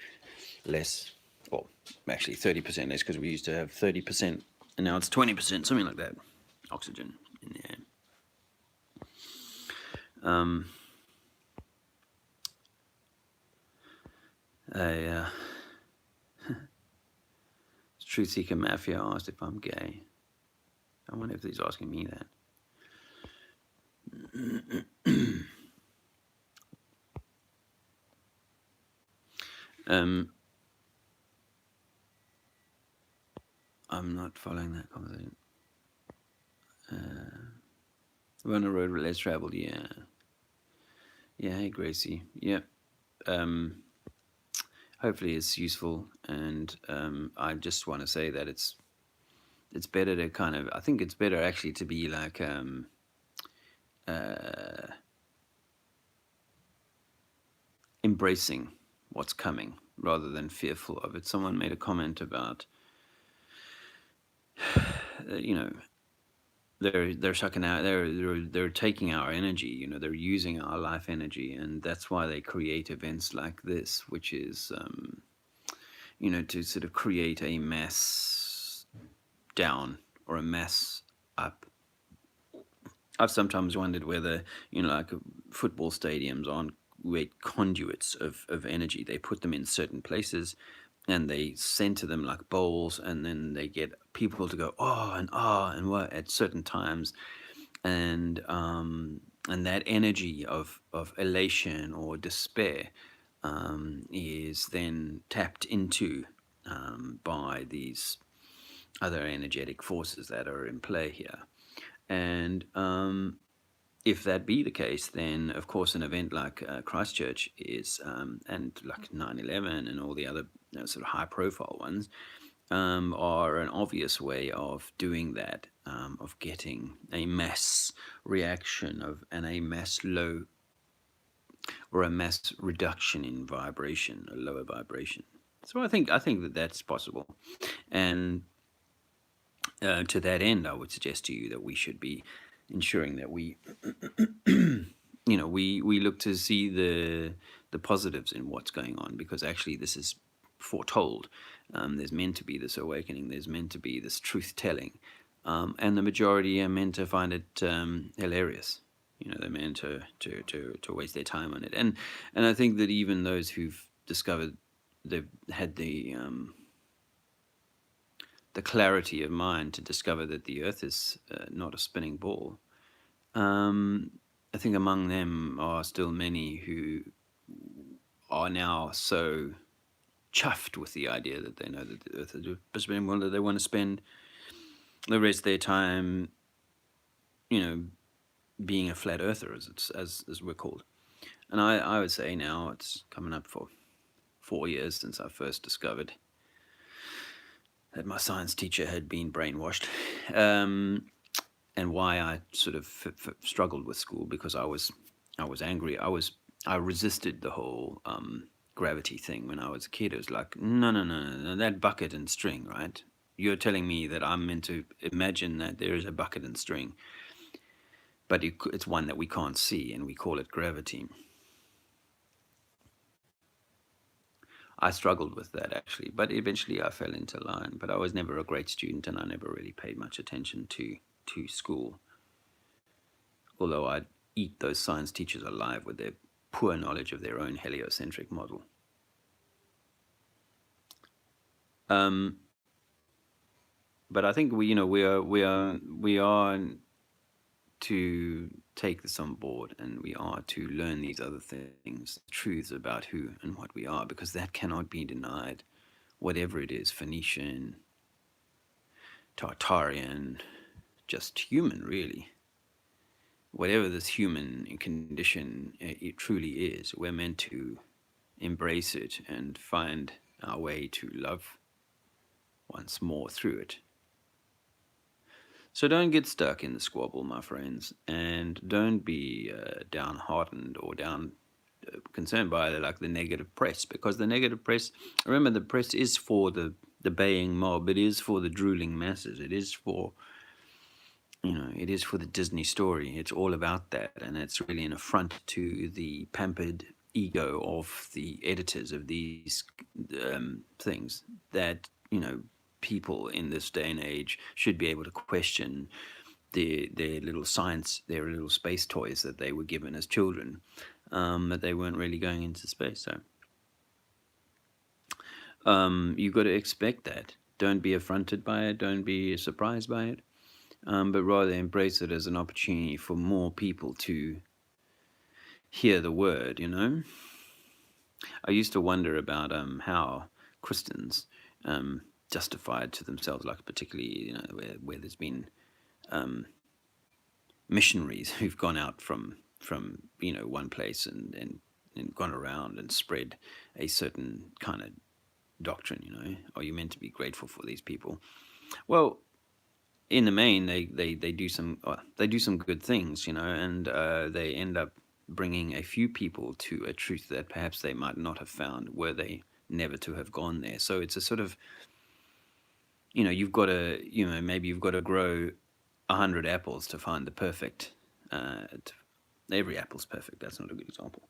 less, well, actually 30% less, because we used to have 30%, and now it's 20%, something like that, oxygen in the air. A Truth Seeker Mafia asked if I'm gay. I wonder if he's asking me that. I'm not following that conversation. We're on a road less traveled, yeah. Yeah, hey Gracie. Yeah. Hopefully it's useful, and I just want to say that it's better to kind of, I think it's better actually to be like embracing what's coming rather than fearful of it. Someone made a comment about they're sucking out, they're taking our energy, they're using our life energy, and that's why they create events like this, which is to sort of create a mass down or a mass up. I've sometimes wondered whether, like football stadiums aren't great conduits of energy. They put them in certain places and they center them like bowls, and then they get people to go ah and what at certain times, and that energy of elation or despair is then tapped into by these other energetic forces that are in play here. And if that be the case, then of course an event like Christchurch is, and like 9/11 and all the other sort of high profile ones, are an obvious way of doing that, of getting a mass reaction and a mass low or a mass reduction in vibration, a lower vibration. So I think that that's possible, and to that end, I would suggest to you that we should be ensuring that we look to see the positives in what's going on, because actually this is foretold. There's meant to be this awakening. There's meant to be this truth telling, and the majority are meant to find it hilarious. They're meant to waste their time on it, and I think that even those who've discovered they've had the clarity of mind to discover that the Earth is not a spinning ball. I think among them are still many who are now so chuffed with the idea that they know that the Earth is a spinning ball that they want to spend the rest of their time, you know, being a flat earther, as we're called. And I would say now it's coming up for 4 years since I first discovered that my science teacher had been brainwashed, and why I sort of struggled with school, because I was angry. I resisted the whole gravity thing when I was a kid. It was like, no, no, no, no, no, that bucket and string, right? You're telling me that I'm meant to imagine that there is a bucket and string, but it's one that we can't see, and we call it gravity. I struggled with that actually, but eventually I fell into line. But I was never a great student, and I never really paid much attention to school. Although I'd eat those science teachers alive with their poor knowledge of their own heliocentric model. Um, but I think we are to take this on board, and we are to learn these other things, truths about who and what we are, because that cannot be denied. Whatever it is, Phoenician, Tartarian, just human, really. Whatever this human condition it truly is, we're meant to embrace it and find our way to love once more through it. So don't get stuck in the squabble, my friends, and don't be downhearted or down concerned by the negative press, because the negative press, remember, the press is for the baying mob. It is for the drooling masses. It is for the Disney story. It's all about that, and it's really an affront to the pampered ego of the editors of these things, that people in this day and age should be able to question their little science, their little space toys that they were given as children, that they weren't really going into space. So you've got to expect that. Don't be affronted by it. Don't be surprised by it. But rather embrace it as an opportunity for more people to hear the word. I used to wonder about how Christians justified to themselves, like particularly where there's been missionaries who've gone out from one place and gone around and spread a certain kind of doctrine. Are you meant to be grateful for these people? Well, in the main, they do some good things, and they end up bringing a few people to a truth that perhaps they might not have found were they never to have gone there. So it's a sort of, you've got to, maybe you've got to grow 100 apples to find the perfect. Every apple's perfect. That's not a good example.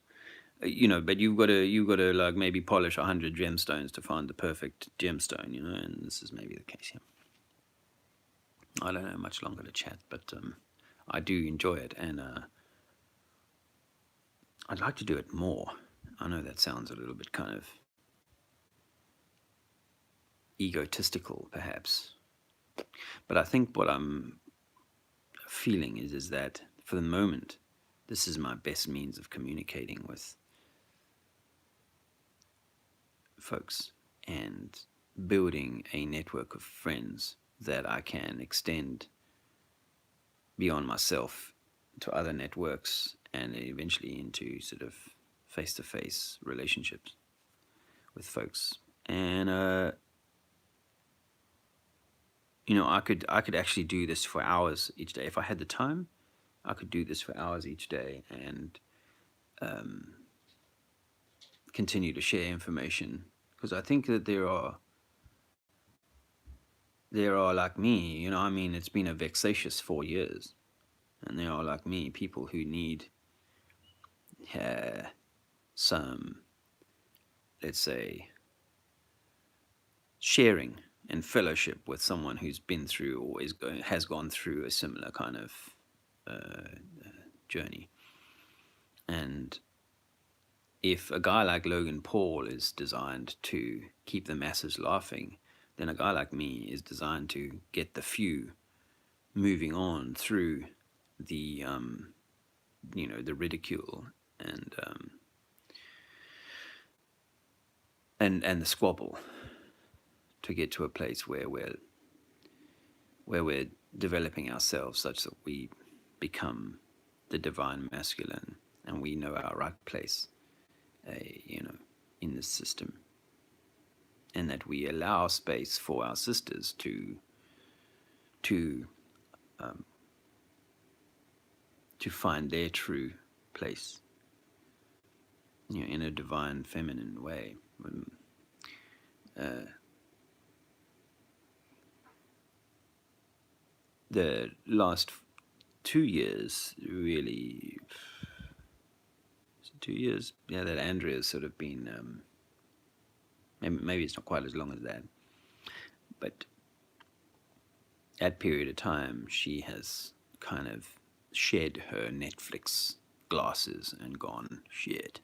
But you've got to like maybe polish 100 gemstones to find the perfect gemstone. And this is maybe the case here. I don't know much longer to chat, but I do enjoy it, and I'd like to do it more. I know that sounds a little bit kind of egotistical, perhaps, but I think what I'm feeling is that for the moment, this is my best means of communicating with folks and building a network of friends that I can extend beyond myself to other networks and eventually into sort of face to face relationships with folks. And I could actually do this for hours each day if I had the time. I could do this for hours each day and continue to share information because I think that there are like me, I mean, it's been a vexatious 4 years, and there are like me people who need some, let's say, sharing and fellowship with someone who's been through or has gone through a similar kind of journey. And if a guy like Logan Paul is designed to keep the masses laughing, then a guy like me is designed to get the few moving on through the the ridicule and and the squabble to get to a place where we're developing ourselves such that we become the divine masculine and we know our right place, in this system, and that we allow space for our sisters to to find their true place, in a divine feminine way. The last 2 years, really, 2 years, yeah, that Andrea's sort of been, maybe it's not quite as long as that, but that period of time, she has kind of shed her Netflix glasses and gone, shit,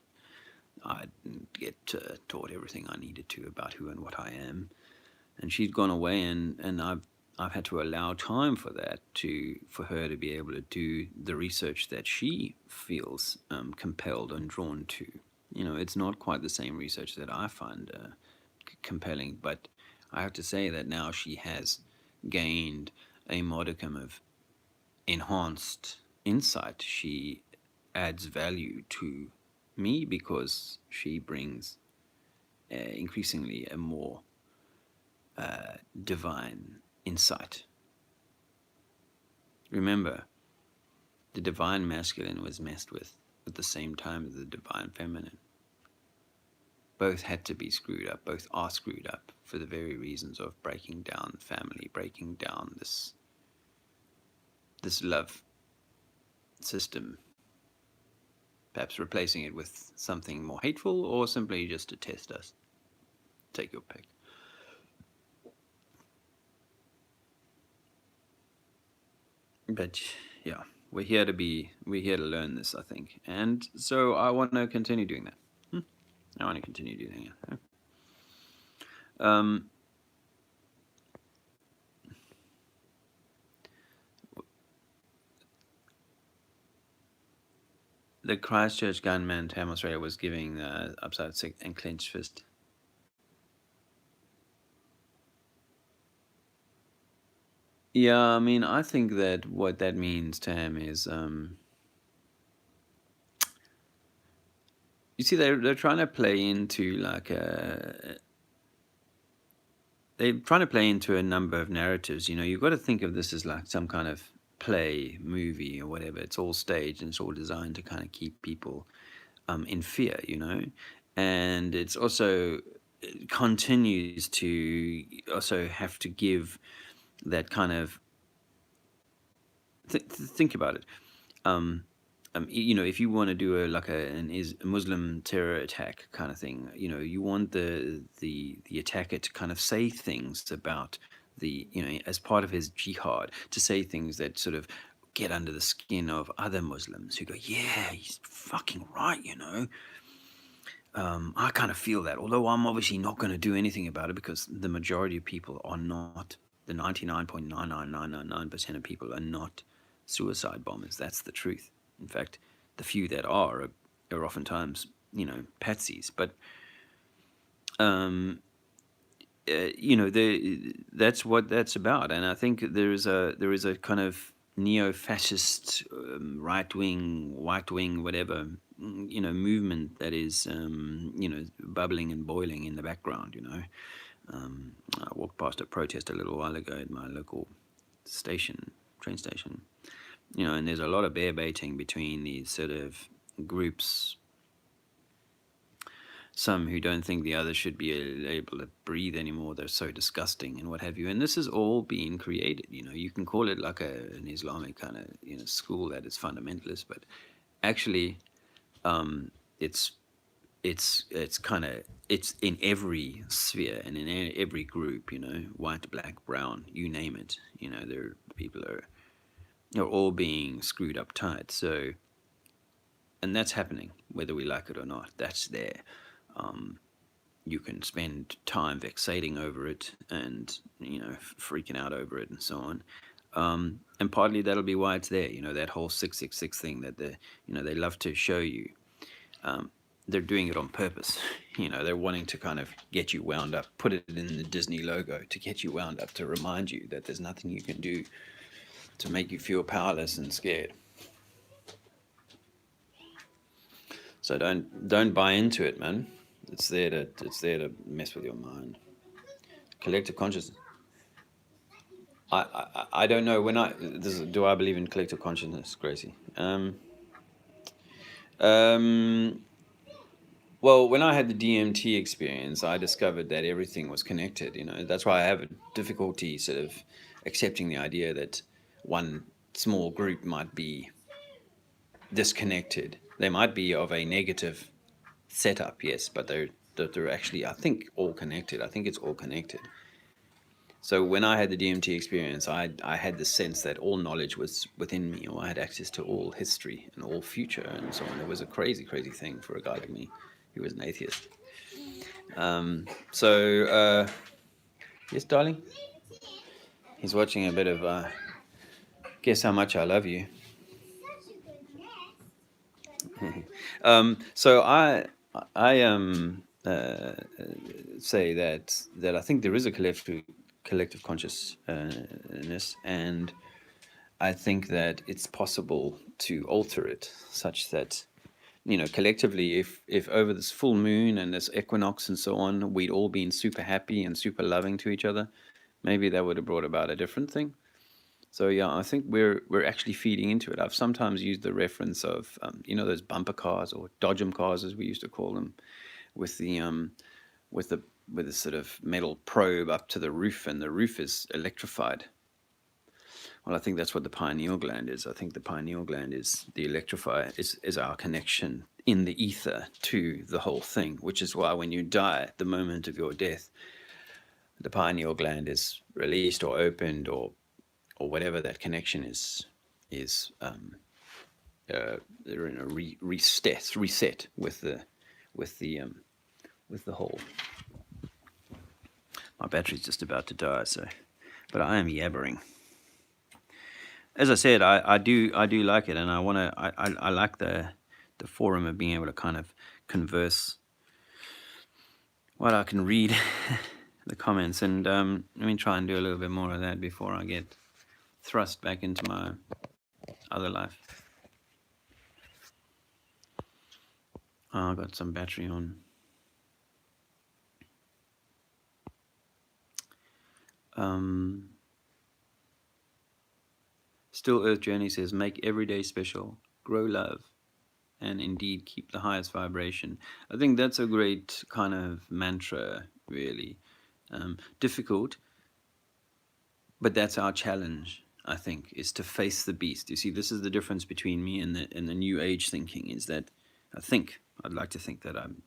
I didn't get taught everything I needed to about who and what I am. And she's gone away, and I've had to allow time for that, for her to be able to do the research that she feels compelled and drawn to. It's not quite the same research that I find compelling, but I have to say that now she has gained a modicum of enhanced insight. She adds value to me because she brings increasingly a more divine insight. Remember, the divine masculine was messed with at the same time as the divine feminine. Both had to be screwed up, both are screwed up for the very reasons of breaking down family, breaking down this love system, perhaps replacing it with something more hateful or simply just to test us. Take your pick. But yeah, we're here to learn this, I think. And so I want to continue doing that. I want to continue doing it. Um, the Christchurch gunman Tam Australia was giving upside six and clenched fist. Yeah, I mean, I think that what that means, Tam, is you see, they're trying to play into like they're trying to play into a number of narratives. You've got to think of this as like some kind of play, movie, or whatever. It's all staged and it's all designed to kind of keep people in fear, and it's also it continues to also have to give that kind of think about it. If you want to do a Muslim terror attack kind of thing, you want the attacker to kind of say things about as part of his jihad, to say things that sort of get under the skin of other Muslims who go, yeah, he's fucking right, you know. I kind of feel that, although I'm obviously not going to do anything about it because the majority of people are not, the 99.99999% of people are not suicide bombers. That's the truth. In fact, the few that are oftentimes, you know, patsies. But, um, that's what that's about. And I think there is a kind of neo-fascist, white wing, whatever, movement that is, bubbling and boiling in the background. I walked past a protest a little while ago at my local station, train station. And there's a lot of bear baiting between these sort of groups, some who don't think the others should be able to breathe anymore. They're so disgusting and what have you. And this is all being created. You can call it like an Islamic kind of school that is fundamentalist, but actually, it's it's in every sphere and in every group. White, black, brown, you name it. There people are all being screwed up tight. So, and that's happening whether we like it or not. That's there. You can spend time vexating over it and freaking out over it and so on. And partly that'll be why it's there. That whole 666 thing that they love to show you. They're doing it on purpose. They're wanting to kind of get you wound up, put it in the Disney logo to get you wound up, to remind you that there's nothing you can do, to make you feel powerless and scared. So don't buy into it, man. It's there to mess with your mind. Collective consciousness. I don't know when do I believe in collective consciousness, Gracie? Well, when I had the DMT experience, I discovered that everything was connected. That's why I have a difficulty sort of accepting the idea that one small group might be disconnected. They might be of a negative setup, yes, but they're actually, I think, all connected. I think it's all connected. So when I had the DMT experience, I had the sense that all knowledge was within me, or I had access to all history and all future and so on. It was a crazy, crazy thing for a guy like me who was an atheist. Yes, darling? He's watching a bit of Guess How Much I Love You. So I say that I think there is a collective consciousness, and I think that it's possible to alter it such that collectively, if over this full moon and this equinox and so on, we'd all been super happy and super loving to each other, maybe that would have brought about a different thing. So yeah, I think we're actually feeding into it. I've sometimes used the reference of those bumper cars or dodgem cars as we used to call them, with the with the with a sort of metal probe up to the roof, and the roof is electrified. Well, I think that's what the pineal gland is. I think the pineal gland is the electrifier, is our connection in the ether to the whole thing, which is why when you die, the moment of your death, the pineal gland is released or opened, or whatever that connection is they're in a reset with the whole. My battery's just about to die, so, but I am yabbering. As I said, I do like it, and I like the forum of being able to kind of converse. Well, I can read the comments, and let me try and do a little bit more of that before I get thrust back into my other life. Oh, I got some battery on. Still Earth Journey says, make every day special, grow love, and indeed keep the highest vibration. I think that's a great kind of mantra, really. Difficult, but that's our challenge, I think, is to face the beast. You see, this is the difference between me and the New Age thinking, is that I'd like to think that I'm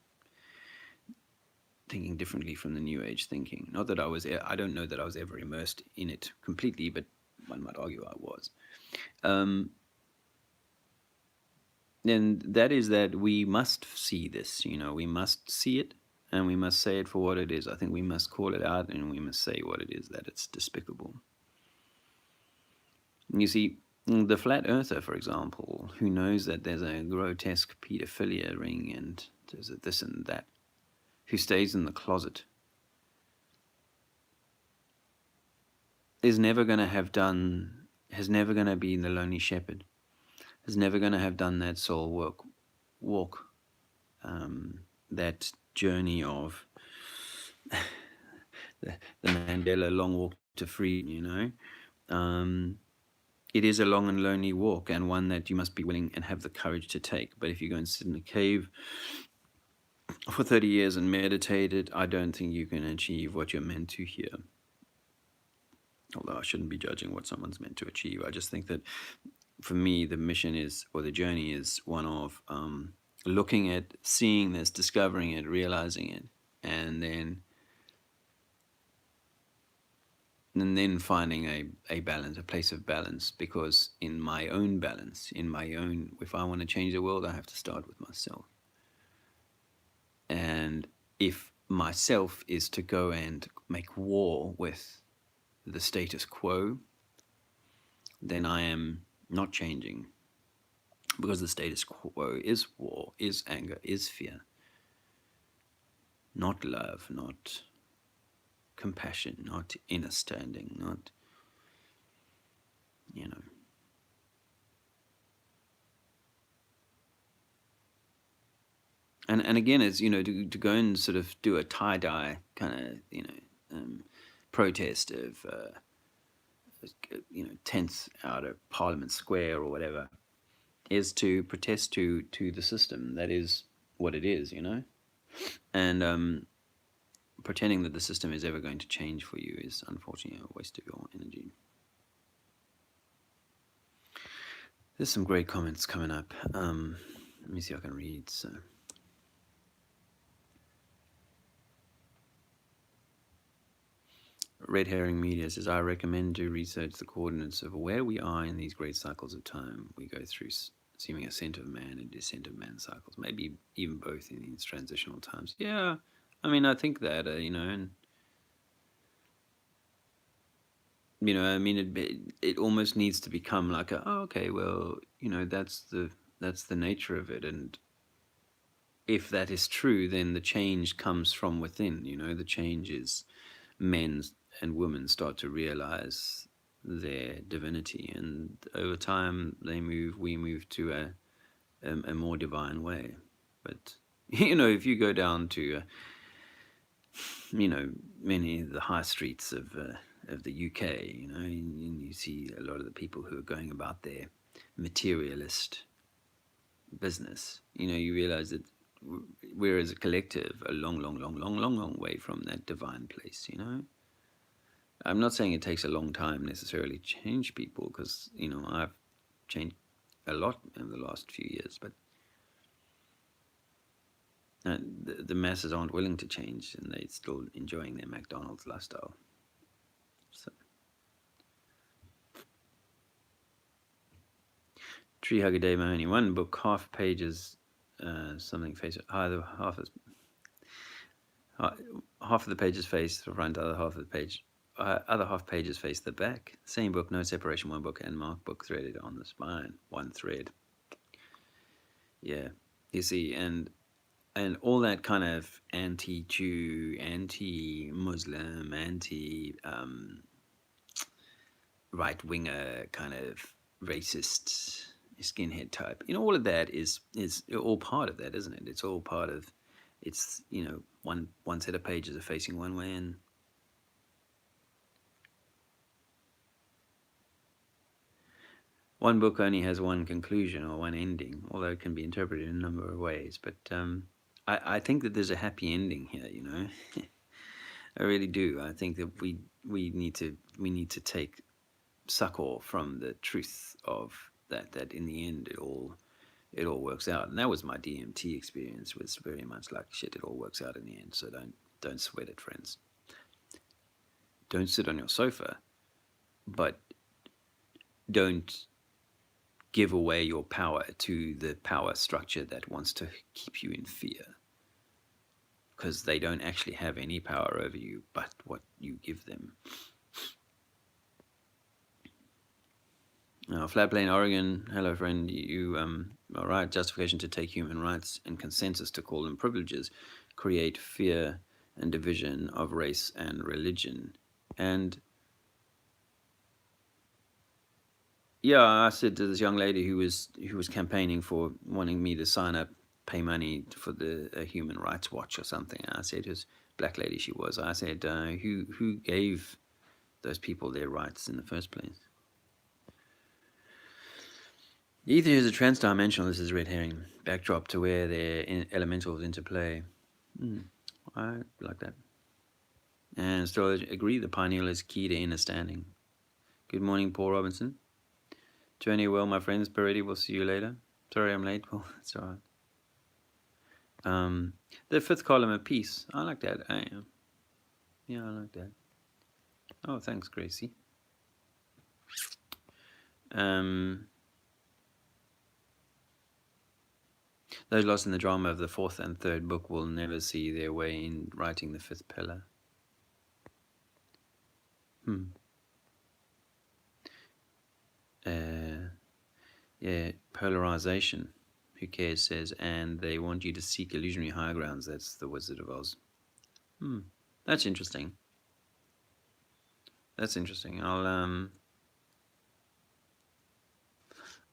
thinking differently from the New Age thinking. Not that I don't know that I was ever immersed in it completely, but one might argue I was. Um, and that is that we must see this, we must see it, and we must say it for what it is. I think we must call it out, and we must say what it is, that it's despicable. You see, the flat earther, for example, who knows that there's a grotesque pedophilia ring and there's a this and that, who stays in the closet, is never going to have done, has never going to be the lonely shepherd, is never going to have done that soul walk, that journey of the Mandela long walk to freedom. It is a long and lonely walk, and one that you must be willing and have the courage to take. But if you go and sit in a cave for 30 years and meditate it, I don't think you can achieve what you're meant to here. Although I shouldn't be judging what someone's meant to achieve. I just think that for me, the mission is, or the journey is one of looking at, seeing this, discovering it, realizing it, and then finding a balance, a place of balance. Because in my own balance, if I want to change the world, I have to start with myself. And if myself is to go and make war with the status quo, then I am not changing, because the status quo is war, is anger, is fear, not love, not compassion, not inner standing, not, you know. And again, it's, to go and sort of do a tie-dye kind of, protest of, 10th out of Parliament Square or whatever, is to protest to the system that is what it is, and pretending that the system is ever going to change for you is unfortunately a waste of your energy. There's some great comments coming up. Let me see if I can read. So, Red Herring Media says, I recommend to research the coordinates of where we are in these great cycles of time. We go through seeming ascent of man and descent of man cycles, maybe even both in these transitional times. Yeah, I mean, I think that, and it almost needs to become like okay, well, that's the nature of it. And if that is true, then the change comes from within. The change is men and women start to realize their divinity, and over time we move to a more divine way. But if you go down to many of the high streets of the UK, and you see a lot of the people who are going about their materialist business, you realize that we're, as a collective, a long, long, long, long, long, long way from that divine place. I'm not saying it takes a long time necessarily to change people, because I've changed a lot in the last few years, but the masses aren't willing to change, and they're still enjoying their McDonald's lifestyle. So, Tree Hugger Day Mahoney, one book, half pages, something face either half of the pages face the front, other half pages face the back. Same book, no separation, one book, and mark book threaded on the spine, one thread. Yeah, you see, and all that kind of anti-Jew, anti-Muslim, right-winger kind of racist skinhead type, all of that is all part of that, isn't it? It's all part of, it's, one set of pages are facing one way, and one book only has one conclusion or one ending, although it can be interpreted in a number of ways. But I think that there's a happy ending here, I really do. I think that we need to take succor from the truth of that in the end it all works out. And that was my DMT experience, was very much like, shit, it all works out in the end. So don't sweat it, friends. Don't sit on your sofa, but don't give away your power to the power structure that wants to keep you in fear, because they don't actually have any power over you but what you give them. Flat Plain, Oregon. Hello, friend. You all right? Justification to take human rights and consensus to call them privileges create fear and division of race and religion. And yeah, I said to this young lady who was campaigning for wanting me to sign up, pay money for the Human Rights Watch or something. I said, it was black lady she was. I said, who gave those people their rights in the first place? Ether is a transdimensional. This is red herring backdrop to where their elementals interplay. I like that. And still agree, the pineal is key to understanding. Good morning, Paul Robinson. Journey well, my friends. Peretti, we'll see you later. Sorry I'm late, Paul. It's all right. The fifth column of peace. I like that. Yeah, I like that. Oh, thanks, Gracie. Those lost in the drama of the fourth and third book will never see their way in writing the fifth pillar. Yeah, polarization. Who cares says, and they want you to seek illusionary higher grounds. That's the Wizard of Oz. That's interesting. That's interesting.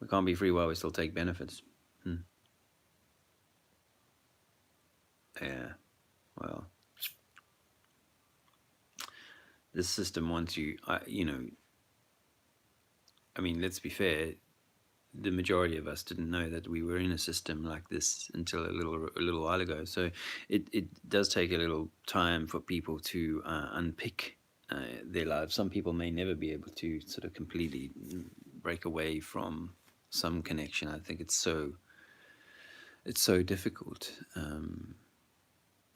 We can't be free while we still take benefits. Yeah, well, this system wants you, I mean, let's be fair, the majority of us didn't know that we were in a system like this until a little while ago. So it does take a little time for people to unpick their lives. Some people may never be able to sort of completely break away from some connection. I think it's so difficult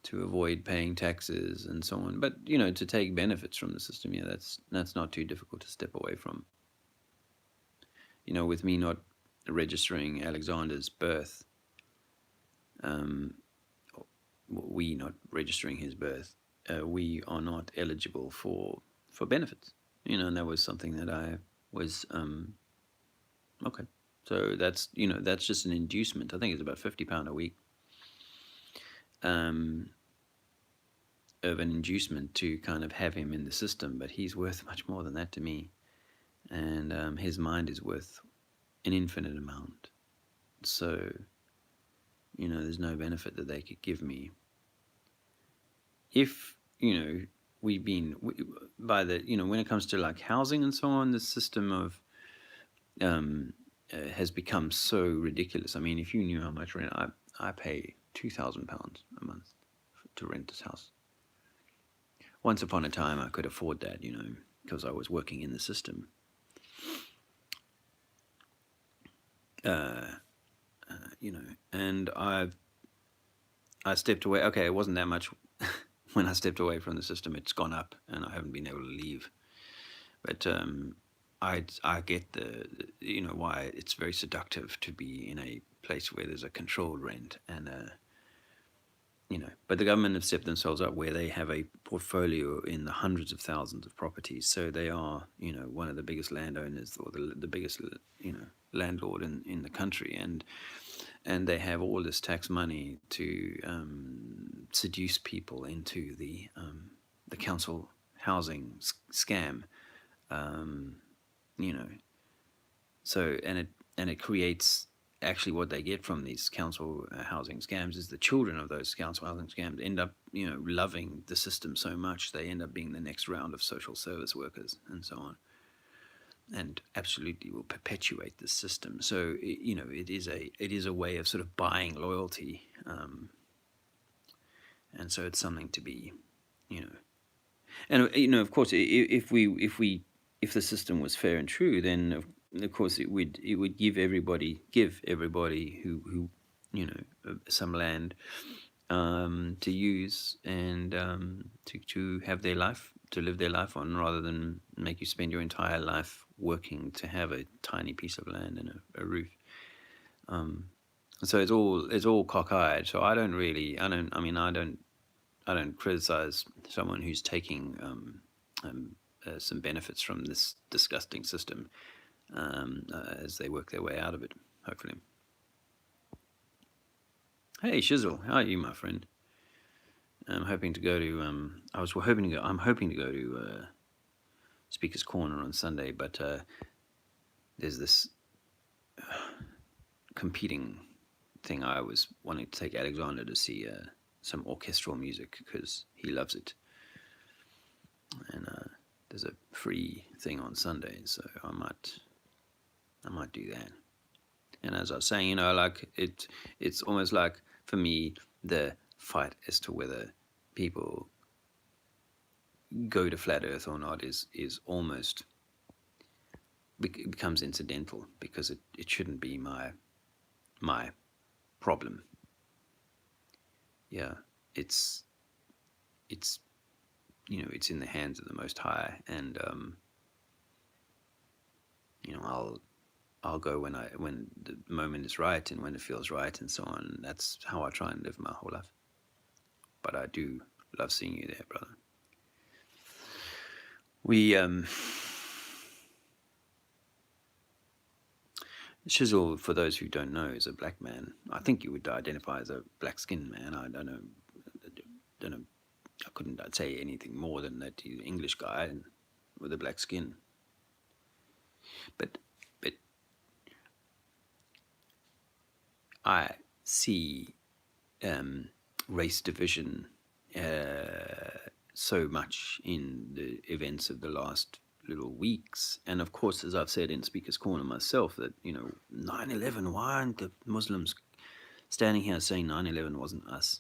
to avoid paying taxes and so on. But to take benefits from the system, yeah, that's not too difficult to step away from. With me not registering Alexander's birth, we not registering his birth, we are not eligible for benefits. And that was something that I was okay. So that's just an inducement. I think it's about £50 a week of an inducement to kind of have him in the system. But he's worth much more than that to me, and his mind is worth an infinite amount. So there's no benefit that they could give me if we've been by the when it comes to like housing and so on. The system of has become so ridiculous. I mean, if you knew how much rent I pay, £2,000 a month to rent this house. Once upon a time, I could afford that, because I was working in the system. And I stepped away. Okay, it wasn't that much when I stepped away from the system. It's gone up, and I haven't been able to leave. But I get the why it's very seductive to be in a place where there's a controlled rent and but the government have stepped themselves up where they have a portfolio in the hundreds of thousands of properties. So they are one of the biggest landowners, or the biggest landlord in the country, and they have all this tax money to seduce people into the council housing scam. So and it creates, actually what they get from these council housing scams is the children of those council housing scams end up loving the system so much they end up being the next round of social service workers and so on, and absolutely will perpetuate the system. So it is a way of sort of buying loyalty, and so it's something to be and of course if the system was fair and true, then of course it would give everybody who some land to use and to have their life, to live their life on, rather than make you spend your entire life working to have a tiny piece of land and a roof. So it's all cockeyed. So I don't criticize someone who's taking some benefits from this disgusting system as they work their way out of it. Hopefully. Hey Shizzle, how are you, my friend? I'm hoping to go to. I was hoping to go. I'm hoping to go to Speaker's Corner on Sunday, but there's this competing thing. I was wanting to take Alexander to see some orchestral music because he loves it, and there's a free thing on Sunday, so I might do that. And as I was saying, like it's almost like for me the fight as to whether people go to flat Earth or not is almost it becomes incidental because it shouldn't be my problem. Yeah, it's it's it's in the hands of the Most High, and I'll go when the moment is right and when it feels right and so on. That's how I try and live my whole life. But I do love seeing you there, brother. We Shizzle, for those who don't know, is a black man. I think you would identify as a black skinned man. I don't know. Don't know. I couldn't say anything more than that. He's an English guy with a black skin. But I see race division so much in the events of the last little weeks. And of course, as I've said in Speaker's Corner myself, that 9/11, why aren't the Muslims standing here saying 9/11 wasn't us?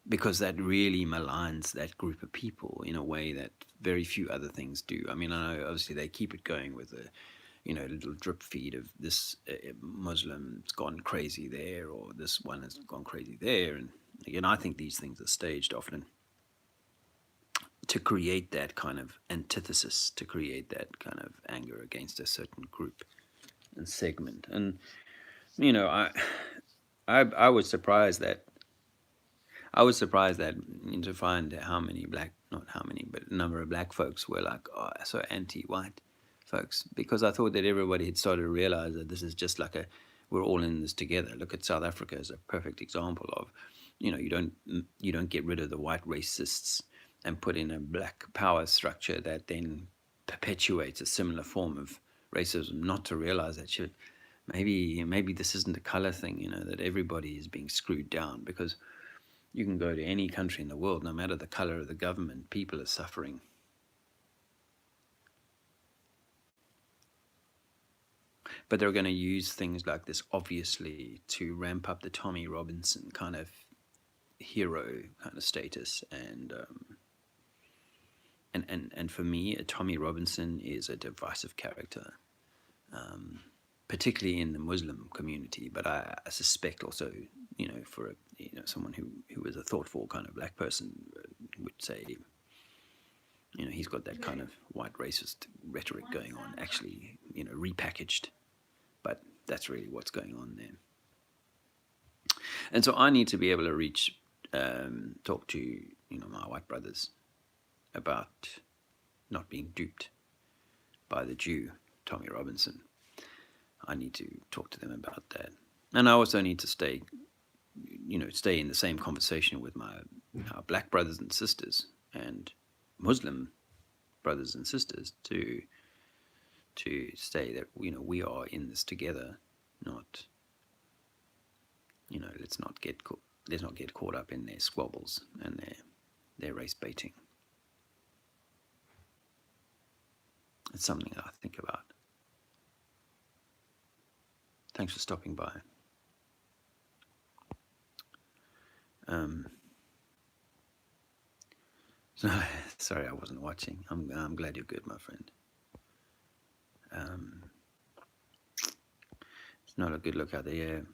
Because that really maligns that group of people in a way that very few other things do. I mean, I know obviously they keep it going with a little drip feed of this Muslim's gone crazy there, or this one has gone crazy there. And again, I think these things are staged often to create that kind of antithesis, to create that kind of anger against a certain group and segment. And I was surprised that to find how many not how many, but a number of black folks were like, oh, so anti-white folks, because I thought that everybody had started to realize that this is just like we're all in this together. Look at South Africa as a perfect example of, you don't get rid of the white racists and put in a black power structure that then perpetuates a similar form of racism, not to realize that shit. Maybe this isn't a color thing, that everybody is being screwed down, because you can go to any country in the world, no matter the color of the government, people are suffering. But they're going to use things like this, obviously, to ramp up the Tommy Robinson kind of hero kind of status. And for me, Tommy Robinson is a divisive character, particularly in the Muslim community. But I suspect also, for someone who is a thoughtful kind of black person would say, he's got that kind of white racist rhetoric going on, actually, repackaged. But that's really what's going on there. And so I need to be able to talk to my white brothers about not being duped by the Jew Tommy Robinson. I need to talk to them about that, and I also need to stay in the same conversation with my black brothers and sisters and Muslim brothers and sisters to say that we are in this together. Not let's not get caught up in their squabbles and their race baiting. It's something I think about. Thanks for stopping by. Sorry, I wasn't watching. I'm glad you're good, my friend. It's not a good look out there.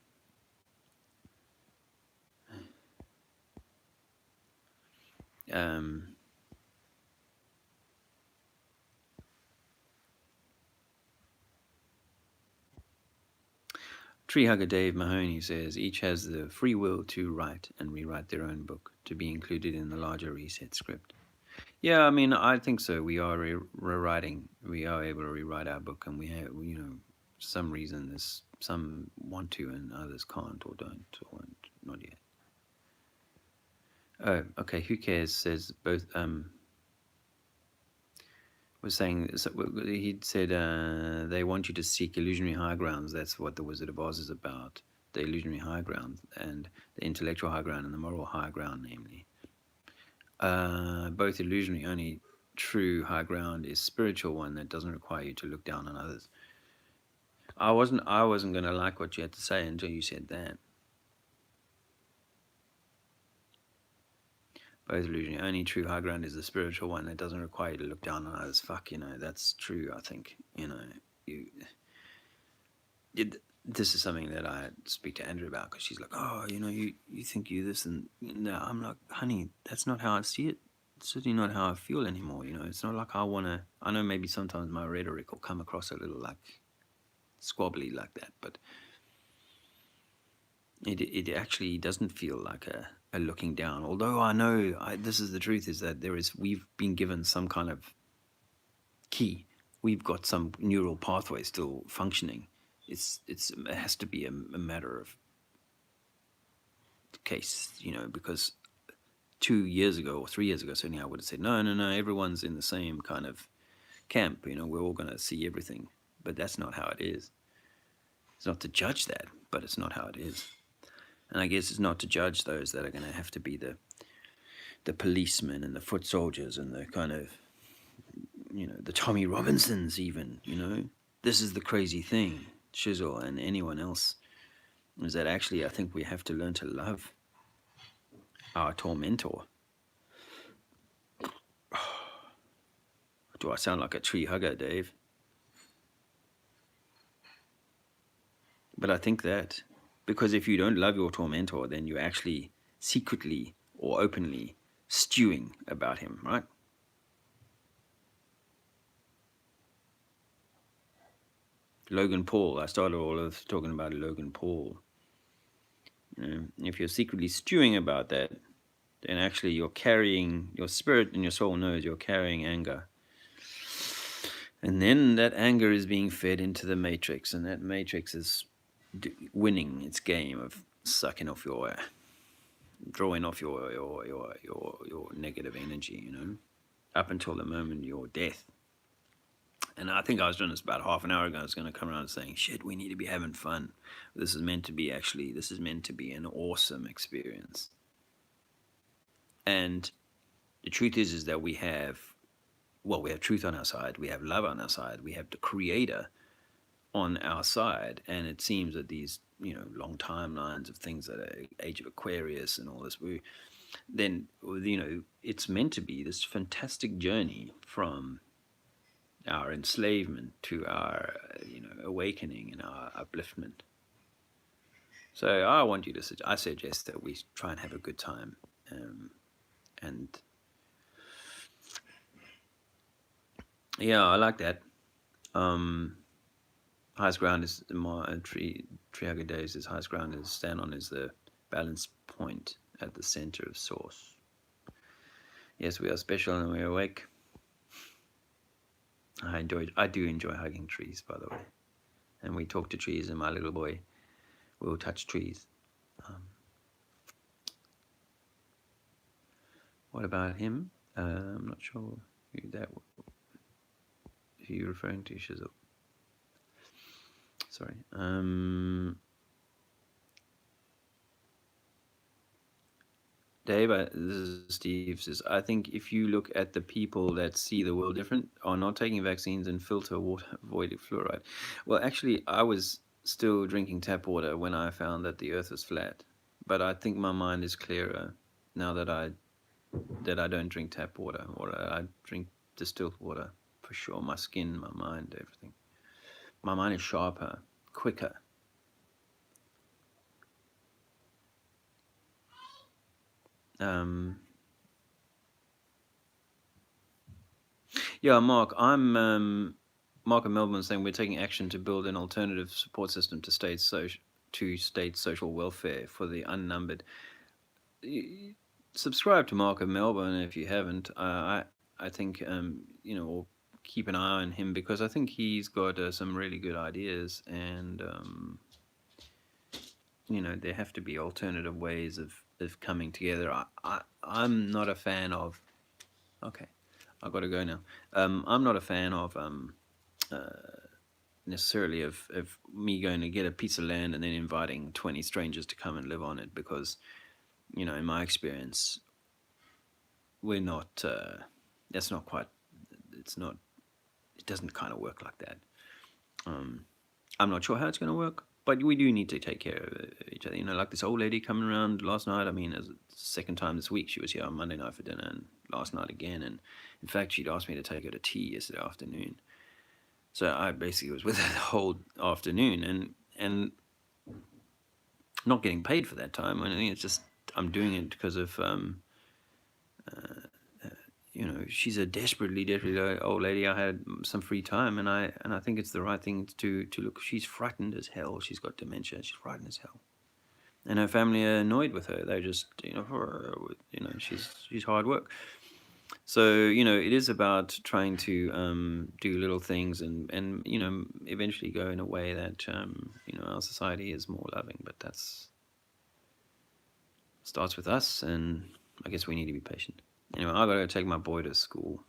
Tree hugger Dave Mahoney says each has the free will to write and rewrite their own book to be included in the larger reset script. Yeah, I mean, I think so. We are rewriting. We are able to rewrite our book, and we have, some reason there's some want to and others can't or don't or won't. Not yet. Oh, okay. Who cares? Says both. Was saying so, he said they want you to seek illusionary high grounds. That's what the Wizard of Oz is about. The illusionary high ground and the intellectual high ground and the moral high ground, namely. Both illusionary. Only true high ground is spiritual one that doesn't require you to look down on others. I wasn't gonna like what you had to say until you said that. Both illusionary. Only true high ground is the spiritual one that doesn't require you to look down on others. Fuck, that's true. I think you. This is something that I speak to Andrew about because she's like, oh, you think you this and no, I'm like, honey, that's not how I see it. It's certainly not how I feel anymore. It's not like I want to. I know maybe sometimes my rhetoric will come across a little like squabbly like that, but it actually doesn't feel like a looking down. Although I know this is the truth is that we've been given some kind of key. We've got some neural pathway still functioning. It has to be a matter of case, because 2 years ago or 3 years ago, certainly I would have said, no, everyone's in the same kind of camp. We're all going to see everything. But that's not how it is. It's not to judge that, but it's not how it is. And I guess it's not to judge those that are going to have to be the policemen and the foot soldiers and the kind of, the Tommy Robinsons even, This is the crazy thing, Shizzle and anyone else, is that actually I think we have to learn to love our tormentor. Do I sound like a tree hugger, Dave? But I think that because if you don't love your tormentor, then you're actually secretly or openly stewing about him, right? Logan Paul. I started all of talking about Logan Paul. If you're secretly stewing about that, then actually you're carrying, your spirit and your soul knows you're carrying anger. And then that anger is being fed into the matrix, and that matrix is winning its game of sucking off drawing off your negative energy, up until the moment of your death. And I think I was doing this about half an hour ago. I was going to come around saying, shit, we need to be having fun. This is meant to be an awesome experience. And the truth is that we have truth on our side. We have love on our side. We have the Creator on our side. And it seems that these, long timelines of things that are Age of Aquarius and all this, it's meant to be this fantastic journey from our enslavement to our, awakening and our upliftment. So I suggest that we try and have a good time, and yeah, I like that. Highest ground is tree hugger days. Is highest ground is stand on is the balance point at the center of source. Yes, we are special and we are awake. I do enjoy hugging trees, by the way, and we talk to trees, and my little boy will touch trees. What about him? I'm not sure who you're referring to, Shizzle. Sorry. Dave, this is Steve, says, I think if you look at the people that see the world different, are not taking vaccines and filter water, avoid fluoride. Well, actually, I was still drinking tap water when I found that the earth was flat. But I think my mind is clearer now that I don't drink tap water, or I drink distilled water, for sure. My skin, my mind, everything. My mind is sharper, quicker. Yeah, Mark, Mark of Melbourne saying we're taking action to build an alternative support system to state to state social welfare for the unnumbered. Subscribe to Mark of Melbourne if you haven't. I think or keep an eye on him because I think he's got some really good ideas, and there have to be alternative ways of coming together. I'm not a fan of. Okay, I've got to go now. I'm not a fan of necessarily of me going to get a piece of land and then inviting 20 strangers to come and live on it because in my experience we're not that's not quite it's not it doesn't kind of work like that. um, I'm not sure how it's going to work, but we do need to take care of each other. Like this old lady coming around last night. I mean, it's the second time this week. She was here on Monday night for dinner and last night again, and in fact she'd asked me to take her to tea yesterday afternoon. So I basically was with her the whole afternoon, and not getting paid for that time. I think it's just I'm doing it because of she's a desperately old lady. I had some free time, and I think it's the right thing to look. She's frightened as hell. She's got dementia. She's frightened as hell, and her family are annoyed with her. They're just she's hard work. So it is about trying to do little things and eventually go in a way that our society is more loving. But that's starts with us, and I guess we need to be patient. Anyway, I gotta take my boy to school.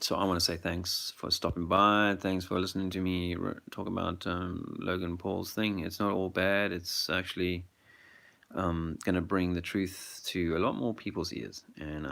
So I want to say thanks for stopping by. Thanks for listening to me talk about Logan Paul's thing. It's not all bad. It's actually going to bring the truth to a lot more people's ears. And